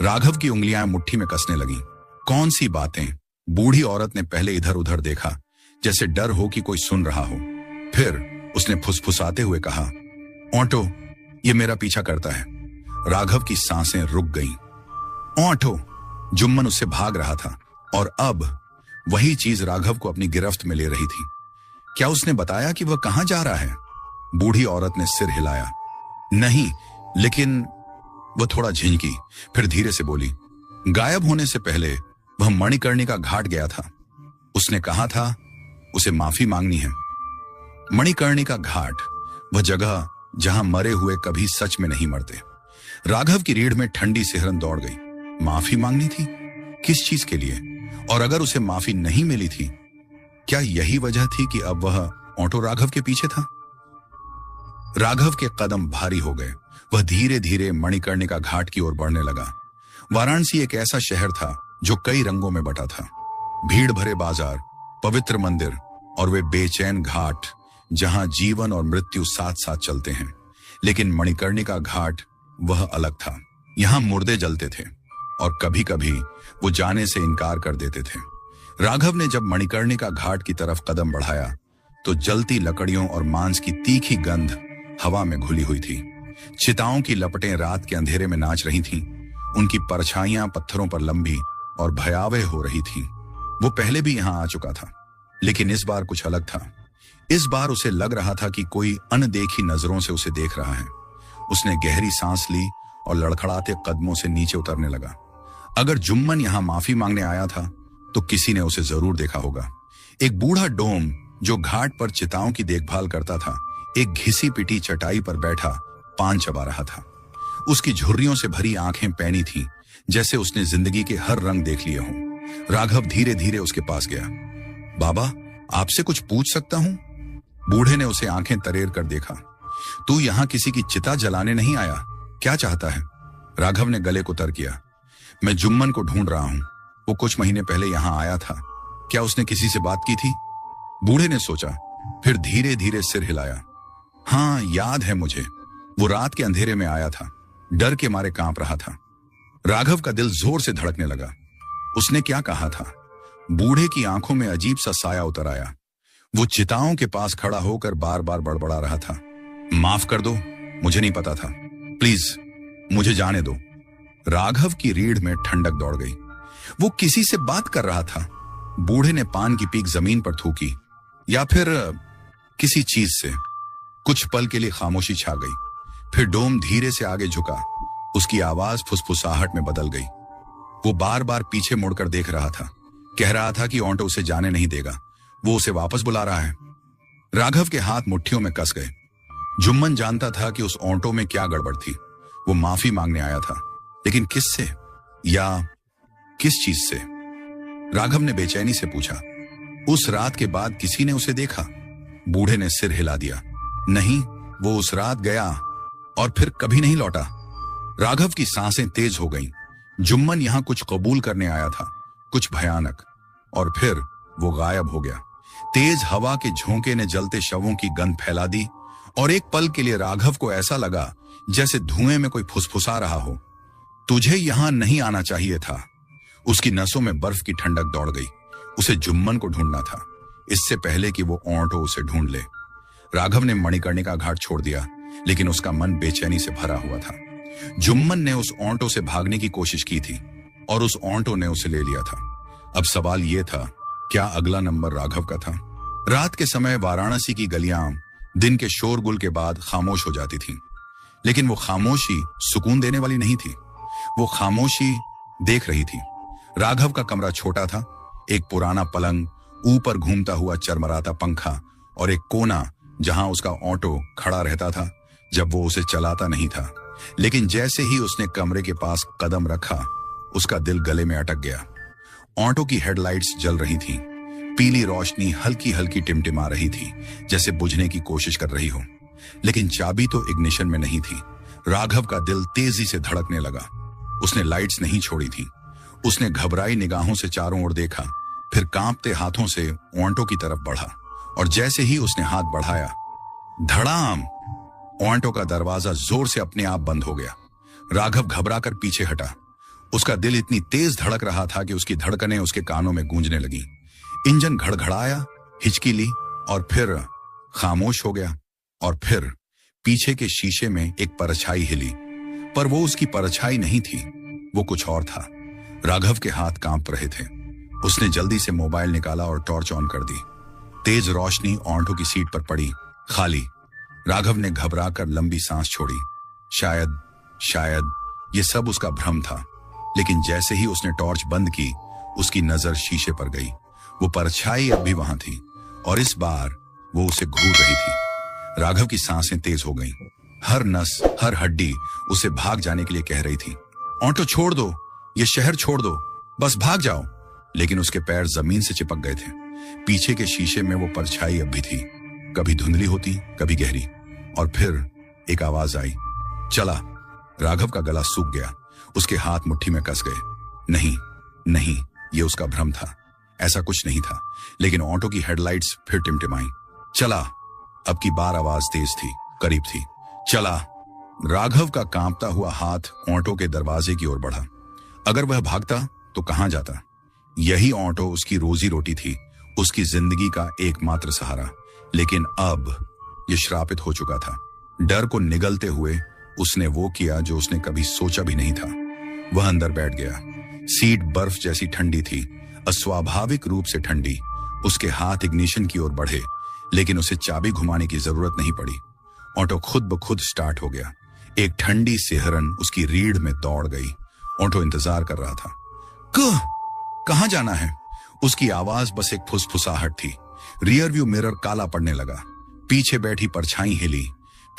Speaker 2: राघव की उंगलियां मुट्ठी में कसने लगीं। कौन सी बातें? बूढ़ी औरत ने पहले इधर उधर देखा, जैसे डर हो कि कोई सुन रहा हो। फिर उसने फुसफुसाते हुए कहा, ऑटो, ये मेरा पीछा करता है। राघव की सांसें रुक गईं। ऑटो! जुम्मन उससे भाग रहा था और अब वही चीज राघव को अपनी गिरफ्त में ले रही थी। क्या उसने बताया कि वह कहां जा रहा है? बूढ़ी औरत ने सिर हिलाया। नहीं, लेकिन वह थोड़ा झिंकी, फिर धीरे से बोली, गायब होने से पहले वह मणिकर्णिका घाट गया था। उसने कहा था उसे माफी मांगनी है। मणिकर्णिका घाट, वह जगह जहां मरे हुए कभी सच में नहीं मरते। राघव की रीढ़ में ठंडी सिहरन दौड़ गई। माफी मांगनी थी? किस चीज के लिए? और अगर उसे माफी नहीं मिली थी, क्या यही वजह थी कि अब वह ऑटो राघव के पीछे था? राघव के कदम भारी हो गए। वह धीरे धीरे मणिकर्णिका घाट की ओर बढ़ने लगा। वाराणसी एक ऐसा शहर था जो कई रंगों में बटा था। भीड़ भरे बाजार, पवित्र मंदिर और वे बेचैन घाट जहां जीवन और मृत्यु साथ साथ चलते हैं। लेकिन मणिकर्णिका घाट वह अलग था। यहां मुर्दे जलते थे और कभी कभी वो जाने से इनकार कर देते थे। राघव ने जब मणिकर्णिका घाट की तरफ कदम बढ़ाया तो जलती लकड़ियों और मांस की तीखी गंध हवा में घुली हुई थी। चिताओं की लपटें रात के अंधेरे में नाच रही थीं। उनकी परछाइयां पत्थरों पर लंबी और भयावह हो रही थीं। वो पहले भी यहां आ चुका था, लेकिन इस बार कुछ अलग था। इस बार उसे लग रहा था कि कोई अनदेखी नजरों से उसे देख रहा है। उसने गहरी सांस ली और लड़खड़ाते कदमों से नीचे उतरने लगा। अगर जुम्मन यहां माफी मांगने आया था तो किसी ने उसे जरूर देखा होगा। एक बूढ़ा डोम जो घाट पर चिताओं की देखभाल करता था, एक घिसी पिटी चटाई पर बैठा पान चबा रहा था। उसकी झुर्रियों से भरी आंखें पैनी थीं, जैसे उसने जिंदगी के हर रंग देख लिए हों। राघव धीरे धीरे उसके पास गया। बाबा, आपसे कुछ पूछ सकता हूं? बूढ़े ने उसे आंखें तरेर कर देखा। तू यहां किसी की चिता जलाने नहीं आया, क्या चाहता है? राघव ने गले को तर किया। मैं जुम्मन को ढूंढ रहा हूं। वो कुछ महीने पहले यहां आया था। क्या उसने किसी से बात की थी? बूढ़े ने सोचा, फिर धीरे धीरे सिर हिलाया। हाँ, याद है मुझे। वो रात के अंधेरे में आया था। डर के मारे कांप रहा था। राघव का दिल जोर से धड़कने लगा। उसने क्या कहा था? बूढ़े की आंखों में अजीब सा साया उतर आया। वो चिताओं के पास खड़ा होकर बार बार बड़बड़ा रहा था। माफ कर दो, मुझे नहीं पता था। प्लीज मुझे जाने दो। राघव की रीढ़ में ठंडक दौड़ गई। वो किसी से बात कर रहा था। बूढ़े ने पान की पीक जमीन पर थूकी, या फिर किसी चीज से। कुछ पल के लिए खामोशी छा गई। फिर डोम धीरे से आगे झुका। उसकी आवाज फुसफुसाहट में बदल गई। वो बार बार पीछे मुड़कर देख रहा था। कह रहा था कि ऑटो उसे जाने नहीं देगा। वो उसे वापस बुला रहा है। राघव के हाथ मुट्ठियों में कस गए। जुम्मन जानता था कि उस ऑटो में क्या गड़बड़ थी। वो माफी मांगने आया था, लेकिन किससे या किस चीज से? राघव ने बेचैनी से पूछा। उस रात के बाद किसी ने उसे देखा? बूढ़े ने सिर हिला दिया। नहीं, वो उस रात गया और फिर कभी नहीं लौटा। राघव की सांसें तेज हो गईं। जुम्मन यहां कुछ कबूल करने आया था, कुछ भयानक, और फिर वो गायब हो गया। तेज हवा के झोंके ने जलते शवों की गंध फैला दी और एक पल के लिए राघव को ऐसा लगा जैसे धुएं में कोई फुसफुसा रहा हो। तुझे यहां नहीं आना चाहिए था। उसकी नसों में बर्फ की ठंडक दौड़ गई। उसे जुम्मन को ढूंढना था, इससे पहले कि वो ऑटो उसे ढूंढ ले। राघव ने मणिकर्णिका घाट छोड़ दिया, लेकिन उसका मन बेचैनी से भरा हुआ था। जुम्मन ने उस ऑटो से भागने की कोशिश की थी और उस ऑटो ने उसे ले लिया था। अब सवाल यह था, क्या अगला नंबर राघव का था? रात के समय वाराणसी की गलियां दिन के शोरगुल के बाद खामोश हो जाती थीं, लेकिन वो खामोशी सुकून देने वाली नहीं थी। वो खामोशी देख रही थी। राघव का कमरा छोटा था। एक पुराना पलंग, ऊपर घूमता हुआ चरमराता पंखा और एक कोना जहां उसका ऑटो खड़ा रहता था जब वो उसे चलाता नहीं था। लेकिन जैसे ही उसने कमरे के पास कदम रखा, उसका दिल गले में अटक गया। ऑटो की हेडलाइट्स जल रही थीं। पीली रोशनी हल्की हल्की टिमटिमा रही थी, जैसे बुझने की कोशिश कर रही हो, लेकिन चाबी तो इग्निशन में नहीं थी। राघव का दिल तेजी से धड़कने लगा। उसने लाइट्स नहीं छोड़ी थी। उसने घबराई निगाहों से चारों ओर देखा, फिर कांपते हाथों से ऑटो की तरफ बढ़ा और जैसे ही उसने हाथ बढ़ाया, धड़ाम! ऑटो का दरवाजा जोर से अपने आप बंद हो गया। राघव घबराकर पीछे हटा। उसका दिल इतनी तेज धड़क रहा था कि उसकी धड़कनें उसके कानों में गूंजने लगी। इंजन घड़घड़ाया, हिचकी ली और फिर खामोश हो गया। और फिर पीछे के शीशे में एक परछाई हिली, पर वो उसकी परछाई नहीं थी, वो कुछ और था। राघव के हाथ कांप रहे थे। उसने जल्दी से मोबाइल निकाला और टॉर्च ऑन कर दी। तेज रोशनी ऑटो की सीट पर पड़ी, खाली। राघव ने घबराकर लंबी सांस छोड़ी। शायद ये सब उसका भ्रम था। लेकिन जैसे ही उसने टॉर्च बंद की, उसकी नजर शीशे पर गई। वो परछाई अब भी वहां थी और इस बार वो उसे घूर रही थी। राघव की सांसें तेज हो गईं। हर नस, हर हड्डी उसे भाग जाने के लिए कह रही थी, ऑटो छोड़ दो, ये शहर छोड़ दो, बस भाग जाओ। लेकिन उसके पैर जमीन से चिपक गए थे। पीछे के शीशे में वो परछाई अब भी थी, कभी धुंधली होती, कभी गहरी। और फिर एक आवाज आई, चला। राघव का गला सूख गया। उसके हाथ मुट्ठी में कस गए। नहीं, ये उसका भ्रम था। ऐसा कुछ नहीं था। लेकिन ऑटो की हेडलाइट्स फिर टिमटिमाई। चला। अब की बार आवाज तेज थी, करीब थी। चला। राघव का कांपता हुआ हाथ ऑटो के दरवाजे की ओर बढ़ा। अगर वह भागता तो कहां जाता? यही ऑटो उसकी रोजी रोटी थी, उसकी जिंदगी का एकमात्र सहारा। लेकिन अब यह श्रापित हो चुका था। डर को निगलते हुए उसने वो किया जो उसने कभी सोचा भी नहीं था। वह अंदर बैठ गया। सीट बर्फ जैसी ठंडी थी, अस्वाभाविक रूप से ठंडी। उसके हाथ इग्निशन की ओर बढ़े, लेकिन उसे चाबी घुमाने की जरूरत नहीं पड़ी। ऑटो खुद ब खुद स्टार्ट हो गया। एक ठंडी सिहरन उसकी रीढ़ में दौड़ गई। ऑटो इंतजार कर रहा था। कहां जाना है? उसकी आवाज बस एक फुसफुसाहट थी। रियर व्यू मिरर काला पड़ने लगा। पीछे बैठी परछाई हिली।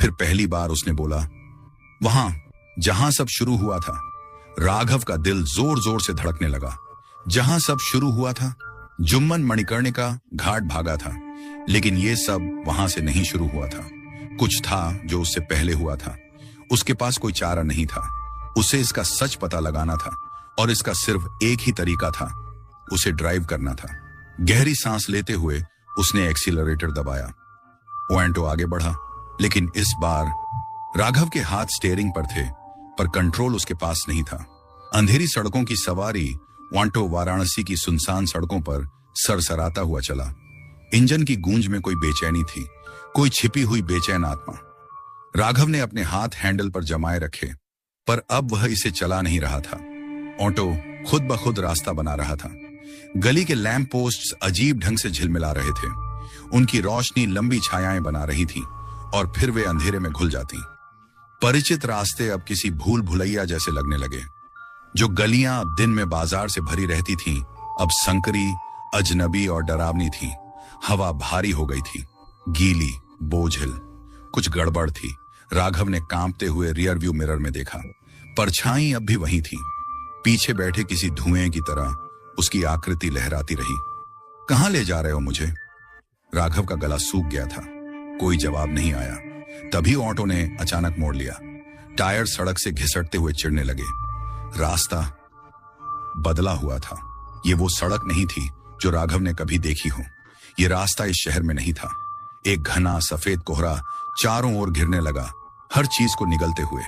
Speaker 2: फिर पहली बार उसने बोला, वहां जहां सब शुरू हुआ था। राघव का दिल जोर जोर से धड़कने लगा। जहां सब शुरू हुआ था, जुम्मन मणिकर्णिका घाट भागा था। लेकिन ये सब वहां से नहीं शुरू हुआ था। कुछ था जो उससे पहले हुआ था। उसके पास कोई चारा नहीं था। उसे इसका सच पता लगाना था और इसका सिर्फ एक ही तरीका था, उसे ड्राइव करना था। गहरी सांस लेते हुए उसने एक्सीलरेटर दबाया। ऑटो आगे बढ़ा, लेकिन इस बार राघव के हाथ स्टीयरिंग पर थे, पर कंट्रोल उसके पास नहीं था। अंधेरी सड़कों की सवारी ऑटो वाराणसी की सुनसान सड़कों पर सरसराता हुआ चला। इंजन की गूंज में कोई बेचैनी थी, कोई छिपी हुई बेचैन आत्मा। राघव ने अपने हाथ हैंडल पर जमाए रखे, पर अब वह इसे चला नहीं रहा था। ऑटो खुद ब खुद रास्ता बना रहा था। गली के लैंप पोस्ट्स अजीब ढंग से झिलमिला रहे थे। उनकी रोशनी लंबी छायाएं बना रही थी और फिर वे अंधेरे में घुल जाती। परिचित रास्ते अब किसी भूल भुलैया जैसे लगने लगे। जो गलियां दिन में बाजार से भरी रहती थीं, अब संकरी, अजनबी और डरावनी थी। हवा भारी हो गई थी, गीली, बोझिल। कुछ गड़बड़ थी। राघव ने कांपते हुए रियर व्यू मिरर में देखा। परछाई अब भी वही थी। पीछे बैठे किसी धुएं की तरह उसकी आकृति लहराती रही। कहां ले जा रहे हो मुझे? राघव का गला सूख गया था। कोई जवाब नहीं आया। तभी ऑटो ने अचानक मोड़ लिया। टायर सड़क से घिसटते हुए चिढ़ने लगे। रास्ता बदला हुआ था। ये वो सड़क नहीं थी जो राघव ने कभी देखी हो। ये रास्ता इस शहर में नहीं था। एक घना सफेद कोहरा चारों ओर घिरने लगा, हर चीज को निगलते हुए।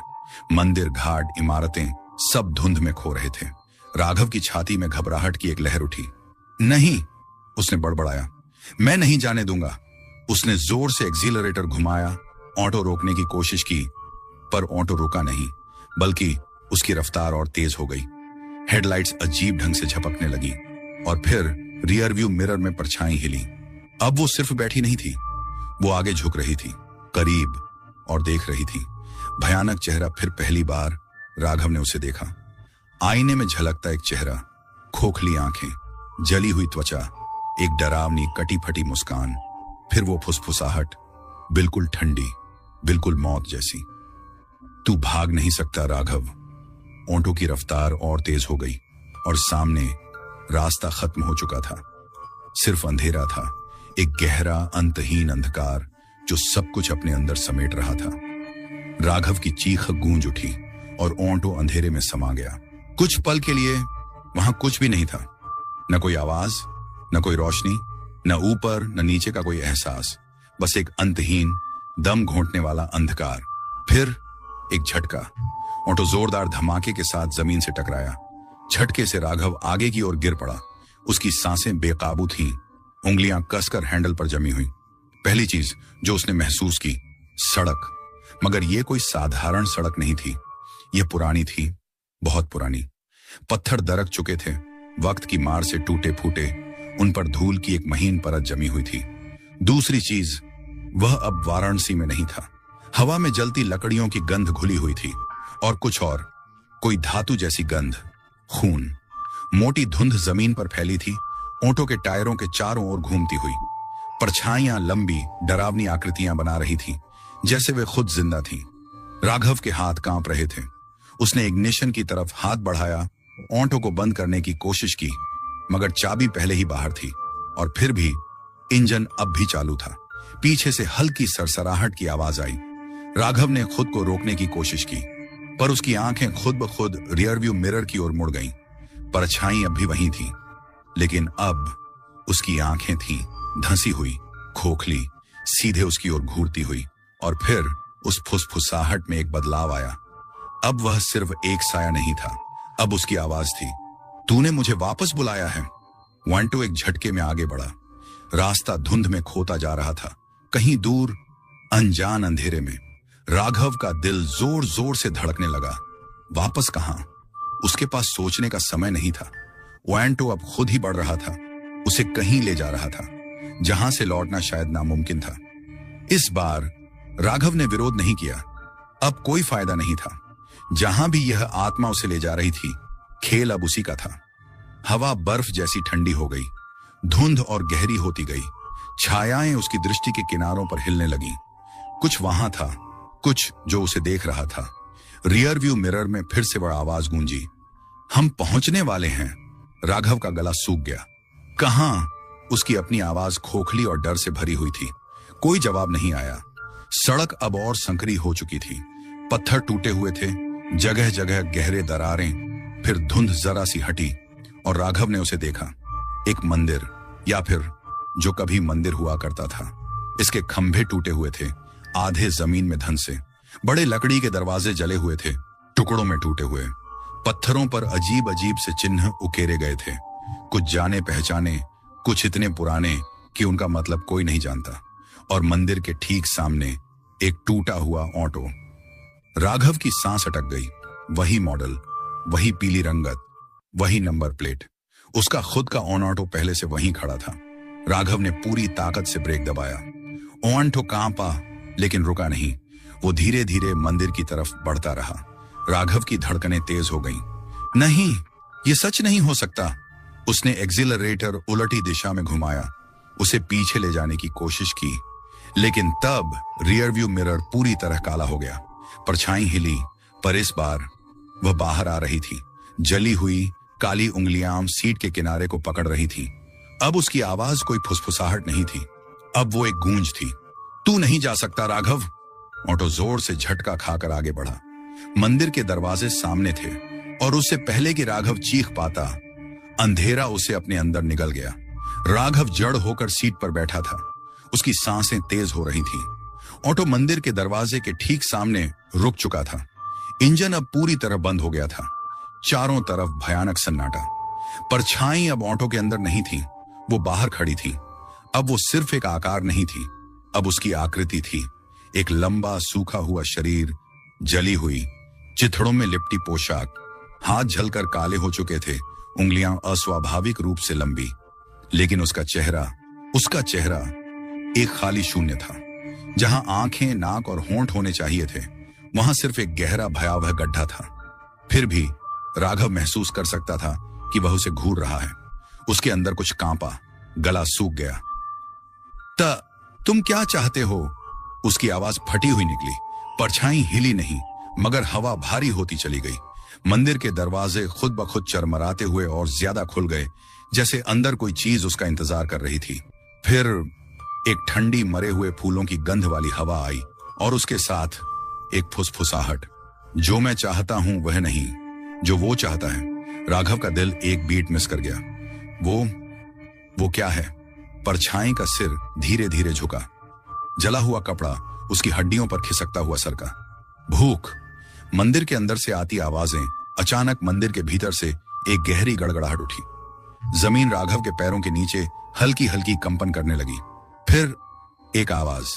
Speaker 2: मंदिर, घाट, इमारतें सब धुंध में खो रहे थे। राघव की छाती में घबराहट की एक लहर उठी। नहीं, उसने बड़बड़ाया, मैं नहीं जाने दूंगा। उसने जोर से एक्सीलरेटर घुमाया, ऑटो रोकने की कोशिश की, पर ऑटो रुका नहीं, बल्कि उसकी रफ्तार और तेज हो गई। हेडलाइट्स अजीब ढंग से झपकने लगी और फिर रियर व्यू मिरर में परछाई हिली। अब वो सिर्फ बैठी नहीं थी, वो आगे झुक रही थी, करीब, और देख रही थी। भयानक चेहरा फिर पहली बार राघव ने उसे देखा। आईने में झलकता एक चेहरा, खोखली आंखें, जली हुई त्वचा, एक डरावनी कटी फटी मुस्कान, फिर वो फुसफुसाहट, बिल्कुल ठंडी, बिल्कुल मौत जैसी। तू भाग नहीं सकता राघव। ऑटो की रफ्तार और तेज हो गई और सामने रास्ता खत्म हो चुका था। सिर्फ अंधेरा था, एक गहरा अंतहीन अंधकार जो सब कुछ अपने अंदर समेट रहा था। राघव की चीख गूंज उठी और ऑटो अंधेरे में समा गया। कुछ पल के लिए वहां कुछ भी नहीं था। न कोई आवाज, न कोई रोशनी, न ऊपर न नीचे का कोई एहसास। बस एक अंतहीन, दम घोंटने वाला अंधकार, फिर एक झटका। ऑटो जोरदार धमाके के साथ जमीन से टकराया। झटके से राघव आगे की ओर गिर पड़ा। उसकी सांसें बेकाबू थीं, उंगलियां कसकर हैंडल पर जमी हुई। पहली चीज जो उसने महसूस की, सड़क। मगर यह कोई साधारण सड़क नहीं थी, यह पुरानी थी, बहुत पुरानी। पत्थर दरक चुके थे, वक्त की मार से टूटे फूटे, उन पर धूल की एक महीन परत जमी हुई थी। दूसरी चीज, वह अब वाराणसी में नहीं था। हवा में जलती लकड़ियों की गंध घुली हुई थी, और कुछ और, कोई धातु जैसी गंध, खून। मोटी धुंध जमीन पर फैली थी, ऊंटों के टायरों के चारों ओर घूमती हुई। परछाइयां लंबी डरावनी आकृतियां बना रही थीं, जैसे वे खुद जिंदा थीं। राघव के हाथ कांप रहे थे। उसने इग्निशन की तरफ हाथ बढ़ाया, ऑटो को बंद करने की कोशिश की, मगर चाबी पहले ही बाहर थी। और फिर भी इंजन अब भी चालू था। पीछे से हल्की सरसराहट की आवाज आई। राघव ने खुद को रोकने की कोशिश की, पर उसकी आंखें खुद ब खुद रियरव्यू मिरर की ओर मुड़ गईं। परछाई अब भी वहीं थी, लेकिन अब उसकी आंखें थीं धंसी हुई, खोखली, सीधे उसकी ओर घूरती हुई। और फिर उस फुसफुसाहट में एक बदलाव आया। अब वह सिर्फ एक साया नहीं था, अब उसकी आवाज थी, तूने मुझे वापस बुलाया है। वांटो एक झटके में आगे बढ़ा। रास्ता धुंध में खोता जा रहा था। कहीं दूर अनजान अंधेरे में राघव का दिल जोर जोर से धड़कने लगा। वापस कहां? उसके पास सोचने का समय नहीं था। वांटो अब खुद ही बढ़ रहा था, उसे कहीं ले जा रहा था जहां से लौटना शायद नामुमकिन था। इस बार राघव ने विरोध नहीं किया। अब कोई फायदा नहीं था। जहां भी यह आत्मा उसे ले जा रही थी, खेल अब उसी का था। हवा बर्फ जैसी ठंडी हो गई, धुंध और गहरी होती गई। छायाएं उसकी दृष्टि के किनारों पर हिलने लगीं। कुछ वहां था, कुछ जो उसे देख रहा था। रियर व्यू मिरर में फिर से वह आवाज गूंजी, हम पहुंचने वाले हैं। राघव का गला सूख गया। कहां? उसकी अपनी आवाज खोखली और डर से भरी हुई थी। कोई जवाब नहीं आया। सड़क अब और संकरी हो चुकी थी। पत्थर टूटे हुए थे, जगह जगह गहरे दरारें। फिर धुंध जरा सी हटी और राघव ने उसे देखा। एक मंदिर, या फिर जो कभी मंदिर हुआ करता था। इसके खंभे टूटे हुए थे, आधे जमीन में धंसे। बड़े लकड़ी के दरवाजे जले हुए थे, टुकड़ों में टूटे हुए। पत्थरों पर अजीब अजीब से चिन्ह उकेरे गए थे, कुछ जाने पहचाने, कुछ इतने पुराने कि उनका मतलब कोई नहीं जानता। और मंदिर के ठीक सामने एक टूटा हुआ ऑटो। राघव की सांस अटक गई। वही मॉडल, वही पीली रंगत, वही नंबर प्लेट। उसका खुद का ऑन ऑटो पहले से वहीं खड़ा था। राघव ने पूरी ताकत से ब्रेक दबाया। ऑटो कांपा, लेकिन रुका नहीं। वो धीरे धीरे मंदिर की तरफ बढ़ता रहा। राघव की धड़कनें तेज हो गईं। नहीं, ये सच नहीं हो सकता। उसने एक्सीलरेटर उलटी दिशा में घुमाया, उसे पीछे ले जाने की कोशिश की, लेकिन तब रियर व्यू मिरर पूरी तरह काला हो गया। परछाई हिली, पर इस बार वह बाहर आ रही थी। जली हुई काली उंगलियां सीट के किनारे को पकड़ रही थी। अब उसकी आवाज कोई फुसफुसाहट नहीं थी, अब वो एक गूंज थी। तू नहीं जा सकता राघव। ऑटो जोर से झटका खाकर आगे बढ़ा। मंदिर के दरवाजे सामने थे, और उससे पहले कि राघव चीख पाता, अंधेरा उसे अपने अंदर निगल गया। राघव जड़ होकर सीट पर बैठा था। उसकी सांसें तेज हो रही थीं। ऑटो मंदिर के दरवाजे के ठीक सामने रुक चुका था। इंजन अब पूरी तरह बंद हो गया था। चारों तरफ भयानक सन्नाटा। परछाई अब ऑटो के अंदर नहीं थी, वो बाहर खड़ी थी। अब वो सिर्फ एक आकार नहीं थी, अब उसकी आकृति थी। एक लंबा सूखा हुआ शरीर, जली हुई, चिथड़ों में लिपटी पोशाक, हाथ झलकर काले हो चुके थे, उंगलियां अस्वाभाविक रूप से लंबी। लेकिन उसका चेहरा एक खाली शून्य था। जहां आंखें, नाक और होंठ होने चाहिए थे, वहां सिर्फ एक गहरा भयावह गड्ढा था। फिर भी राघव महसूस कर सकता था कि वह उसे घूर रहा है। उसके अंदर कुछ कांपा, गला सूख गया। तुम क्या चाहते हो? उसकी आवाज फटी हुई निकली। परछाई हिली नहीं, मगर हवा भारी होती चली गई। मंदिर के दरवाजे खुद ब खुद चरमराते हुए और ज्यादा खुल गए, जैसे अंदर कोई चीज उसका इंतजार कर रही थी। फिर एक ठंडी मरे हुए फूलों की गंध वाली हवा आई, और उसके साथ एक फुसफुसाहट। जो मैं चाहता हूं वह नहीं, जो वो चाहता है। राघव का दिल एक बीट मिस कर गया। वो क्या है? परछाई का सिर धीरे धीरे झुका। जला हुआ कपड़ा उसकी हड्डियों पर खिसकता हुआ सरका। भूख। मंदिर के अंदर से आती आवाजें। अचानक मंदिर के भीतर से एक गहरी गड़गड़ाहट उठी। जमीन राघव के पैरों के नीचे हल्की हल्की कंपन करने लगी। फिर एक आवाज,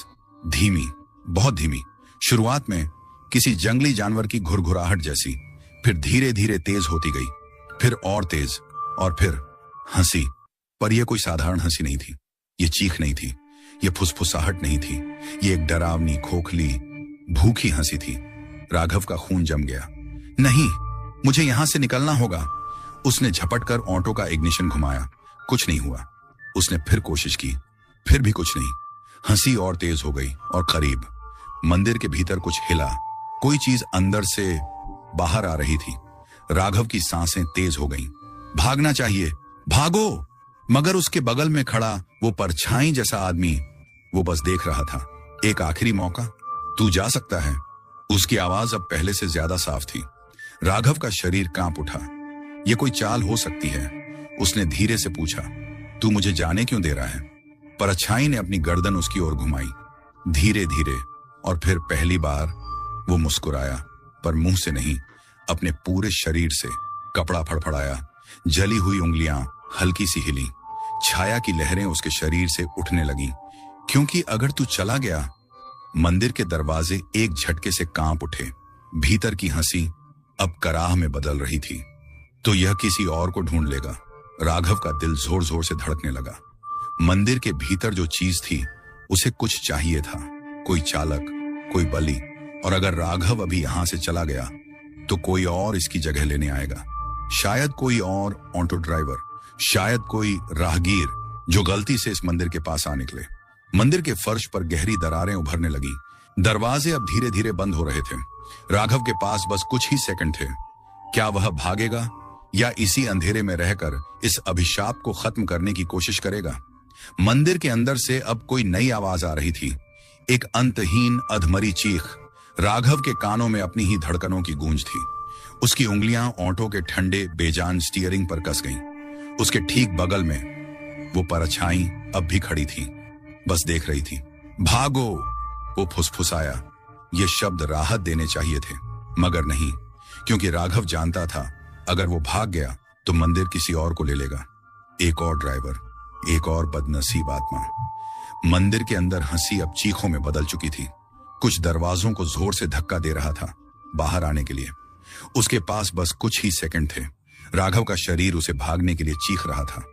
Speaker 2: धीमी, बहुत धीमी, शुरुआत में किसी जंगली जानवर की घुरघुराहट जैसी, फिर धीरे धीरे तेज होती गई, फिर और तेज, और फिर हंसी। पर यह कोई साधारण हंसी नहीं थी, ये चीख नहीं थी, ये फुसफुसाहट नहीं थी, ये एक डरावनी, खोखली, भूखी हंसी थी। राघव का खून जम गया। नहीं, मुझे यहां से निकलना होगा। उसने झपट कर ऑटो का इग्निशन घुमाया। कुछ नहीं हुआ। उसने फिर कोशिश की, फिर भी कुछ नहीं। हंसी और तेज हो गई और करीब। मंदिर के भीतर कुछ हिला, कोई चीज अंदर से बाहर आ रही थी। राघव की सांसें तेज हो गईं। भागना चाहिए, भागो! मगर उसके बगल में खड़ा वो परछाई जैसा आदमी, वो बस देख रहा था। एक आखिरी मौका, तू जा सकता है। उसकी आवाज अब पहले से ज्यादा साफ थी। राघव का शरीर कांप उठा। ये कोई चाल हो सकती है? उसने धीरे से पूछा, तू मुझे जाने क्यों दे रहा है? परछाई ने अपनी गर्दन उसकी ओर घुमाई, धीरे धीरे, और फिर पहली बार वो मुस्कुराया, पर मुंह से नहीं, अपने पूरे शरीर से। कपड़ा फड़फड़ाया, जली हुई उंगलियां हल्की सी हिली, छाया की लहरें उसके शरीर से उठने लगी। क्योंकि अगर तू चला गया। मंदिर के दरवाजे एक झटके से कांप उठे। भीतर की हंसी अब कराह में बदल रही थी। तो यह किसी और को ढूंढ लेगा। राघव का दिल जोर जोर से धड़कने लगा। मंदिर के भीतर जो चीज थी, उसे कुछ चाहिए था, कोई चालक, कोई बलि। और अगर राघव अभी यहां से चला गया तो कोई और इसकी जगह लेने आएगा। शायद कोई और ऑटो ड्राइवर, शायद कोई राहगीर जो गलती से इस मंदिर के पास आ निकले। मंदिर के फर्श पर गहरी दरारें उभरने लगी। दरवाजे अब धीरे धीरे बंद हो रहे थे। राघव के पास बस कुछ ही सेकंड थे। क्या वह भागेगा या इसी अंधेरे में रहकर इस अभिशाप को खत्म करने की कोशिश करेगा? मंदिर के अंदर से अब कोई नई आवाज आ रही थी, एक अंतहीन अधमरी चीख। राघव के कानों में अपनी ही धड़कनों की गूंज थी। उसकी उंगलियां ऑटो के ठंडे बेजान स्टीयरिंग पर कस गईं। उसके ठीक बगल में वो परछाई अब भी खड़ी थी, बस देख रही थी। भागो! वो फुसफुसाया। ये शब्द राहत देने चाहिए थे, मगर नहीं, क्योंकि राघव जानता था अगर वो भाग गया तो मंदिर किसी और को ले लेगा। एक और ड्राइवर, एक और बदनसीब आत्मा। मंदिर के अंदर हंसी अब चीखों में बदल चुकी थी। कुछ दरवाजों को जोर से धक्का दे रहा था बाहर आने के लिए। उसके पास बस कुछ ही सेकंड थे। राघव का शरीर उसे भागने के लिए चीख रहा था,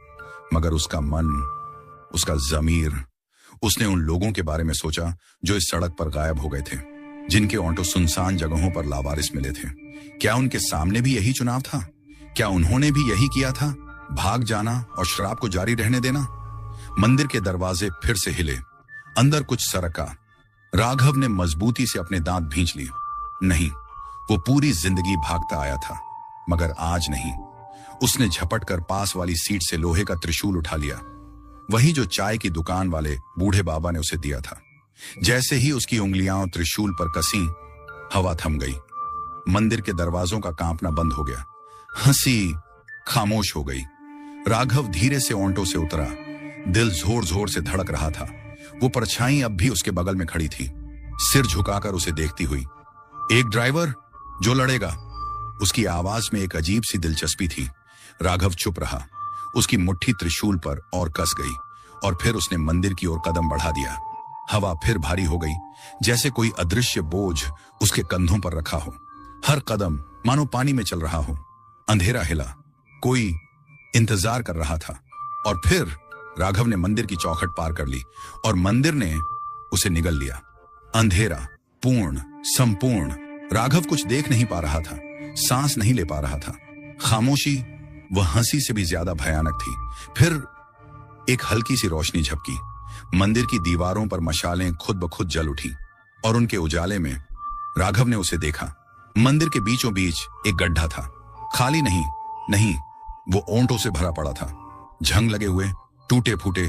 Speaker 2: मगर उसका मन, उसका जमीर, उसने उन लोगों के बारे में सोचा जो इस सड़क पर गायब हो गए थे, जिनके ऑटो सुनसान जगहों पर लावारिस मिले थे। क्या उनके सामने भी यही चुनाव था? क्या उन्होंने भी यही किया था, भाग जाना और शराब को जारी रहने देना? मंदिर के दरवाजे फिर से हिले। अंदर कुछ सरका। राघव ने मजबूती से अपने दांत भींच लिए। नहीं, वो पूरी जिंदगी भागता आया था, मगर आज नहीं। उसने झपट कर पास वाली सीट से लोहे का त्रिशूल उठा लिया, वही जो चाय की दुकान वाले बूढ़े बाबा ने उसे दिया था। जैसे ही उसकी उंगलियां त्रिशूल पर कसी, हवा थम गई। मंदिर के दरवाजों का कांपना बंद हो गया। हंसी खामोश हो गई। राघव धीरे से ऑटो से उतरा। दिल जोर जोर से धड़क रहा था। वो परछाई अब भी उसके बगल में खड़ी थी, सिर झुकाकर उसे देखती हुई। एक ड्राइवर जो लड़ेगा। उसकी आवाज में एक अजीब सी दिलचस्पी थी। राघव चुप रहा। उसकी मुट्ठी त्रिशूल पर और कस गई, और फिर उसने मंदिर की ओर कदम बढ़ा दिया। हवा फिर भारी हो गई, जैसे कोई अदृश्य बोझ उसके कंधों पर रखा हो। हर कदम मानो पानी में चल रहा हो। अंधेरा हिला, कोई इंतजार कर रहा था। और फिर राघव ने मंदिर की चौखट पार कर ली, और मंदिर ने उसे निगल लिया। अंधेरा, पूर्ण, संपूर्ण। राघव कुछ देख नहीं पा रहा था, सांस नहीं ले पा रहा था। खामोशी वह हंसी से भी ज्यादा भयानक थी। फिर एक हल्की सी रोशनी झपकी। मंदिर की दीवारों पर मशालें खुद ब खुद जल उठी, और उनके उजाले में राघव ने उसे देखा। मंदिर के बीचों बीच एक गड्ढा था। खाली नहीं, नहीं, वो ऊंटों से भरा पड़ा था, झंग लगे हुए, टूटे फूटे,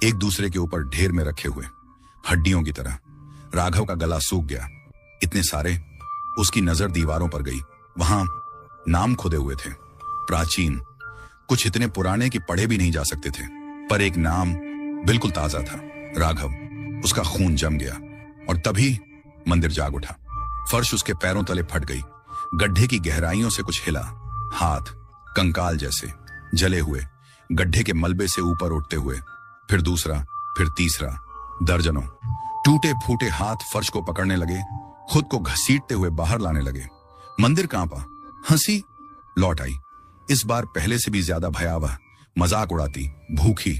Speaker 2: एक दूसरे के ऊपर ढेर में रखे हुए, हड्डियों की तरह। राघव का गला सूख गया। इतने सारे। उसकी नजर दीवारों पर गई। वहां नाम खुदे हुए थे, प्राचीन, कुछ इतने पुराने कि पढ़े भी नहीं जा सकते थे, पर एक नाम बिल्कुल ताजा था, राघव। उसका खून जम गया। और तभी मंदिर जाग उठा। फर्श उसके पैरों तले फट गई। गड्ढे की गहराइयों से कुछ हिला। हाथ कंकाल जैसे जले हुए गड्ढे के मलबे से ऊपर उठते हुए, फिर दूसरा, फिर तीसरा। दर्जनों टूटे फूटे हाथ फर्श को पकड़ने लगे, खुद को घसीटते हुए बाहर लाने लगे। मंदिर कांपा। हंसी लौट आई, इस बार पहले से भी ज्यादा भयावह, मजाक उड़ाती, भूखी।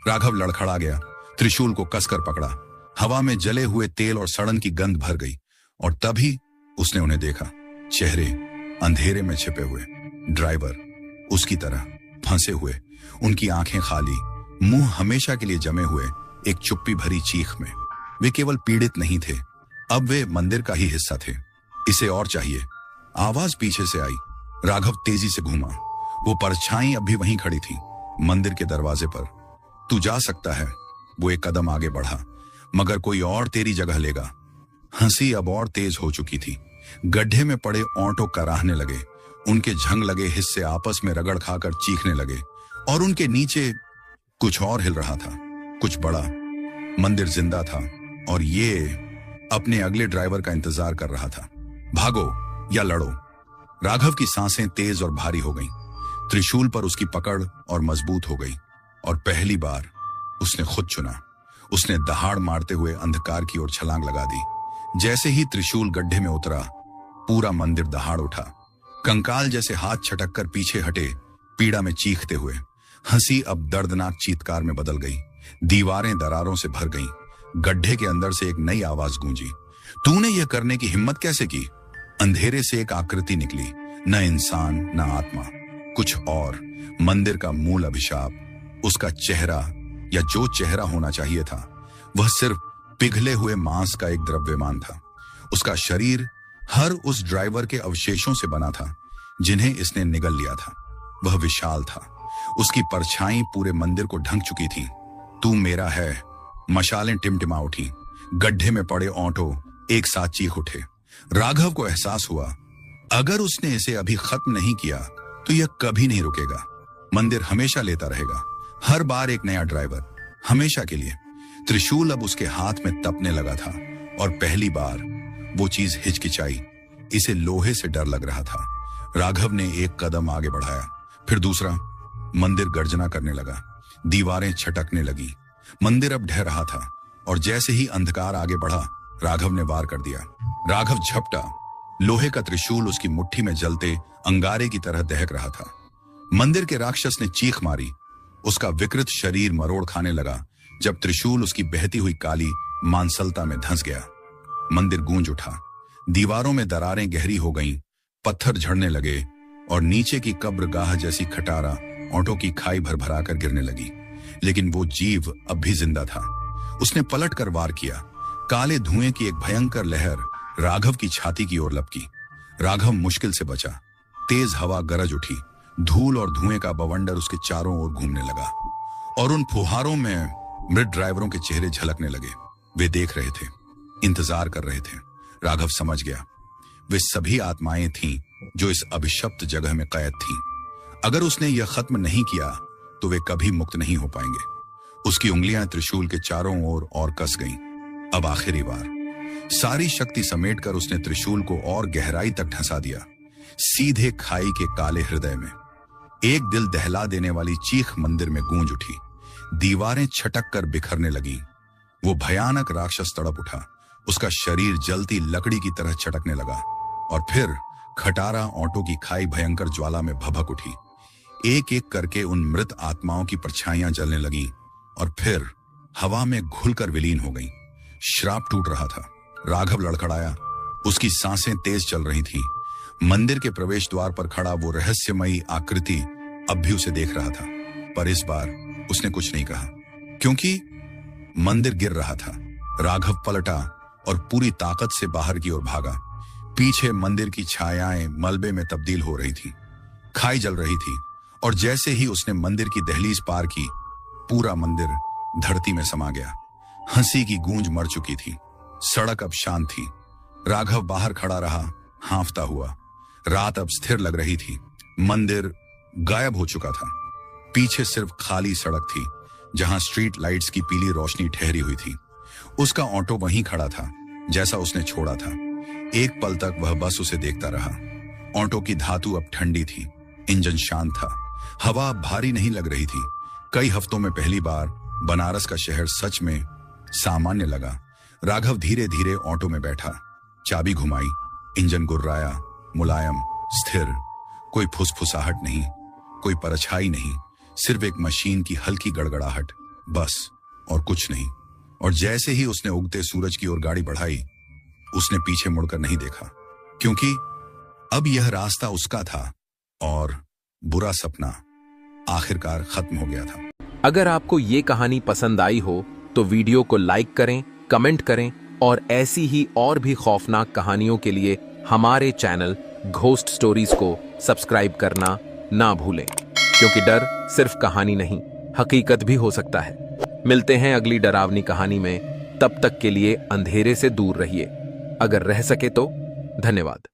Speaker 2: राघव लड़खड़ा गया, त्रिशूल को कसकर पकड़ा। हवा में जले हुए तेल और सड़न की गंध भर गई और तभी उसने उन्हें देखा। चेहरे अंधेरे में छिपे हुए, ड्राइवर उसकी तरह फंसे हुए, उनकी आंखें खाली, मुंह हमेशा के लिए जमे हुए एक चुप्पी भरी चीख में। वे केवल पीड़ित नहीं थे, अब वे मंदिर का ही हिस्सा थे। इसे और चाहिए। आवाज पीछे से आई। राघव तेजी से घूमा। वो परछाई अब भी वहीं खड़ी थी, मंदिर के दरवाजे पर। तू जा सकता है। वो एक कदम आगे बढ़ा, मगर कोई और तेरी जगह लेगा। हंसी अब और तेज हो चुकी थी। गड्ढे में पड़े ओंठों कराहने लगे, उनके झंग लगे हिस्से आपस में रगड़ खाकर चीखने लगे और उनके नीचे कुछ और हिल रहा था, कुछ बड़ा। मंदिर जिंदा था और ये अपने अगले ड्राइवर का इंतजार कर रहा था। भागो या लड़ो। राघव की सांसें तेज और भारी हो गईं। त्रिशूल पर उसकी पकड़ और मजबूत हो गई और पहली बार उसने खुद चुना। उसने दहाड़ मारते हुए अंधकार की ओर छलांग लगा दी। जैसे ही त्रिशूल गड्ढे में उतरा, पूरा मंदिर दहाड़ उठा। कंकाल जैसे हाथ छटक कर पीछे हटे, पीड़ा में चीखते हुए। हंसी अब दर्दनाक चीत्कार में बदल गई। दीवारें दरारों से भर गईं। गड्ढे के अंदर से एक नई आवाज गूंजी। तूने यह करने की हिम्मत कैसे की? अंधेरे से एक आकृति निकली, न इंसान न आत्मा, कुछ और। मंदिर का मूल अभिशाप। उसका चेहरा, या जो चेहरा होना चाहिए था, वह सिर्फ पिघले हुए मांस का एक द्रव्यमान था। उसका शरीर हर उस ड्राइवर के अवशेषों से बना था जिन्हें इसने निगल लिया था। वह विशाल था। उसकी परछाई पूरे मंदिर को ढंक चुकी थी। तू मेरा है। मशालें टिमटिमा उठी। गड्ढे में पड़े ओंठों एक साथ चीख उठे। राघव को एहसास हुआ, अगर उसने इसे अभी खत्म नहीं किया तो यह कभी नहीं रुकेगा। मंदिर हमेशा लेता रहेगा, हर बार एक नया ड्राइवर, हमेशा के लिए। त्रिशूल अब उसके हाथ में तपने लगा था और पहली बार वो चीज हिचकिचाई। इसे लोहे से डर लग रहा था। राघव ने एक कदम आगे बढ़ाया, फिर दूसरा। मंदिर गर्जना करने लगा, दीवारें छटकने लगी। मंदिर अब ढह रहा था और जैसे ही अंधकार आगे बढ़ा, राघव ने वार कर दिया। राघव झपटा। लोहे का त्रिशूल उसकी मुट्ठी में जलते अंगारे की तरह दहक रहा था। मंदिर के राक्षस ने चीख मारी। उसका विकृत शरीर मरोड़ खाने लगा जब त्रिशूल उसकी बहती हुई काली मांसलता में धंस गया। मंदिर गूंज उठा। दीवारों में दरारें गहरी हो गईं, पत्थर झड़ने लगे और नीचे की कब्रगाह जैसी खटारा ओंठों की खाई भर भरा कर गिरने लगी। लेकिन वो जीव अब भी जिंदा था। उसने पलट कर वार किया। काले धुएं की एक भयंकर लहर राघव की छाती की ओर लपकी। राघव मुश्किल से बचा। तेज हवा गरज उठी। धूल और धुएं का बवंडर उसके चारों ओर घूमने लगा और उन फुहारों में मृत ड्राइवरों के चेहरे झलकने लगे। वे देख रहे थे, इंतजार कर रहे थे। राघव समझ गया, वे सभी आत्माएं थीं जो इस अभिशप्त जगह में कैद थीं। अगर उसने यह खत्म नहीं किया तो वे कभी मुक्त नहीं हो पाएंगे। उसकी उंगलियां त्रिशूल के चारों ओर और कस गईं। अब आखिरी बार सारी शक्ति समेटकर उसने त्रिशूल को और गहराई तक धंसा दिया, सीधे खाई के काले हृदय में। एक दिल दहला देने वाली चीख मंदिर में गूंज उठी। दीवारें छटक कर बिखरने लगी। वो भयानक राक्षस तड़प उठा। उसका शरीर जलती लकड़ी की तरह चटकने लगा और फिर खटारा ओंठों की खाई भयंकर ज्वाला में भभक उठी। एक एक करके उन मृत आत्माओं की परछाइयां जलने लगी और फिर हवा में घुलकर विलीन हो गईं। श्राप टूट रहा था। राघव लड़खड़ाया। उसकी सांसें तेज चल रही थीं। मंदिर के प्रवेश द्वार पर खड़ा वो रहस्यमयी आकृति अब भी उसे देख रहा था, पर इस बार उसने कुछ नहीं कहा, क्योंकि मंदिर गिर रहा था। राघव पलटा और पूरी ताकत से बाहर की ओर भागा। पीछे मंदिर की छायाएं मलबे में तब्दील हो रही थी। खाई जल रही थी और जैसे ही उसने मंदिर की दहलीज पार की, पूरा मंदिर धरती में समा गया। हंसी की गूंज मर चुकी थी। सड़क अब शांत थी। राघव बाहर खड़ा रहा, हांफता हुआ। रात अब स्थिर लग रही थी। मंदिर गायब हो चुका था। पीछे सिर्फ खाली सड़क थी, जहां स्ट्रीट लाइट्स की पीली रोशनी ठहरी हुई थी। उसका ऑटो वहीं खड़ा था, जैसा उसने छोड़ा था। एक पल तक वह बस उसे देखता रहा। ऑटो की धातु अब ठंडी थी, इंजन शांत था, हवा अब भारी नहीं लग रही थी। कई हफ्तों में पहली बार बनारस का शहर सच में सामान्य लगा। राघव धीरे धीरे ऑटो में बैठा, चाबी घुमाई, इंजन गुर्राया, मुलायम, स्थिर। कोई फुसफुसाहट नहीं, कोई परछाई नहीं, सिर्फ एक मशीन की हल्की गड़गड़ाहट, बस, और कुछ नहीं। और जैसे ही उसने उगते सूरज की ओर गाड़ी बढ़ाई, उसने पीछे मुड़कर नहीं देखा, क्योंकि अब यह रास्ता उसका था और बुरा सपना आखिरकार खत्म हो गया था।
Speaker 1: अगर आपको ये कहानी पसंद आई हो तो वीडियो को लाइक करें, कमेंट करें और ऐसी ही और भी खौफनाक कहानियों के लिए हमारे चैनल घोस्ट स्टोरीज को सब्सक्राइब करना ना भूलें, क्योंकि डर सिर्फ कहानी नहीं, हकीकत भी हो सकता है। मिलते हैं अगली डरावनी कहानी में, तब तक के लिए अंधेरे से दूर रहिए, अगर रह सके तो। धन्यवाद।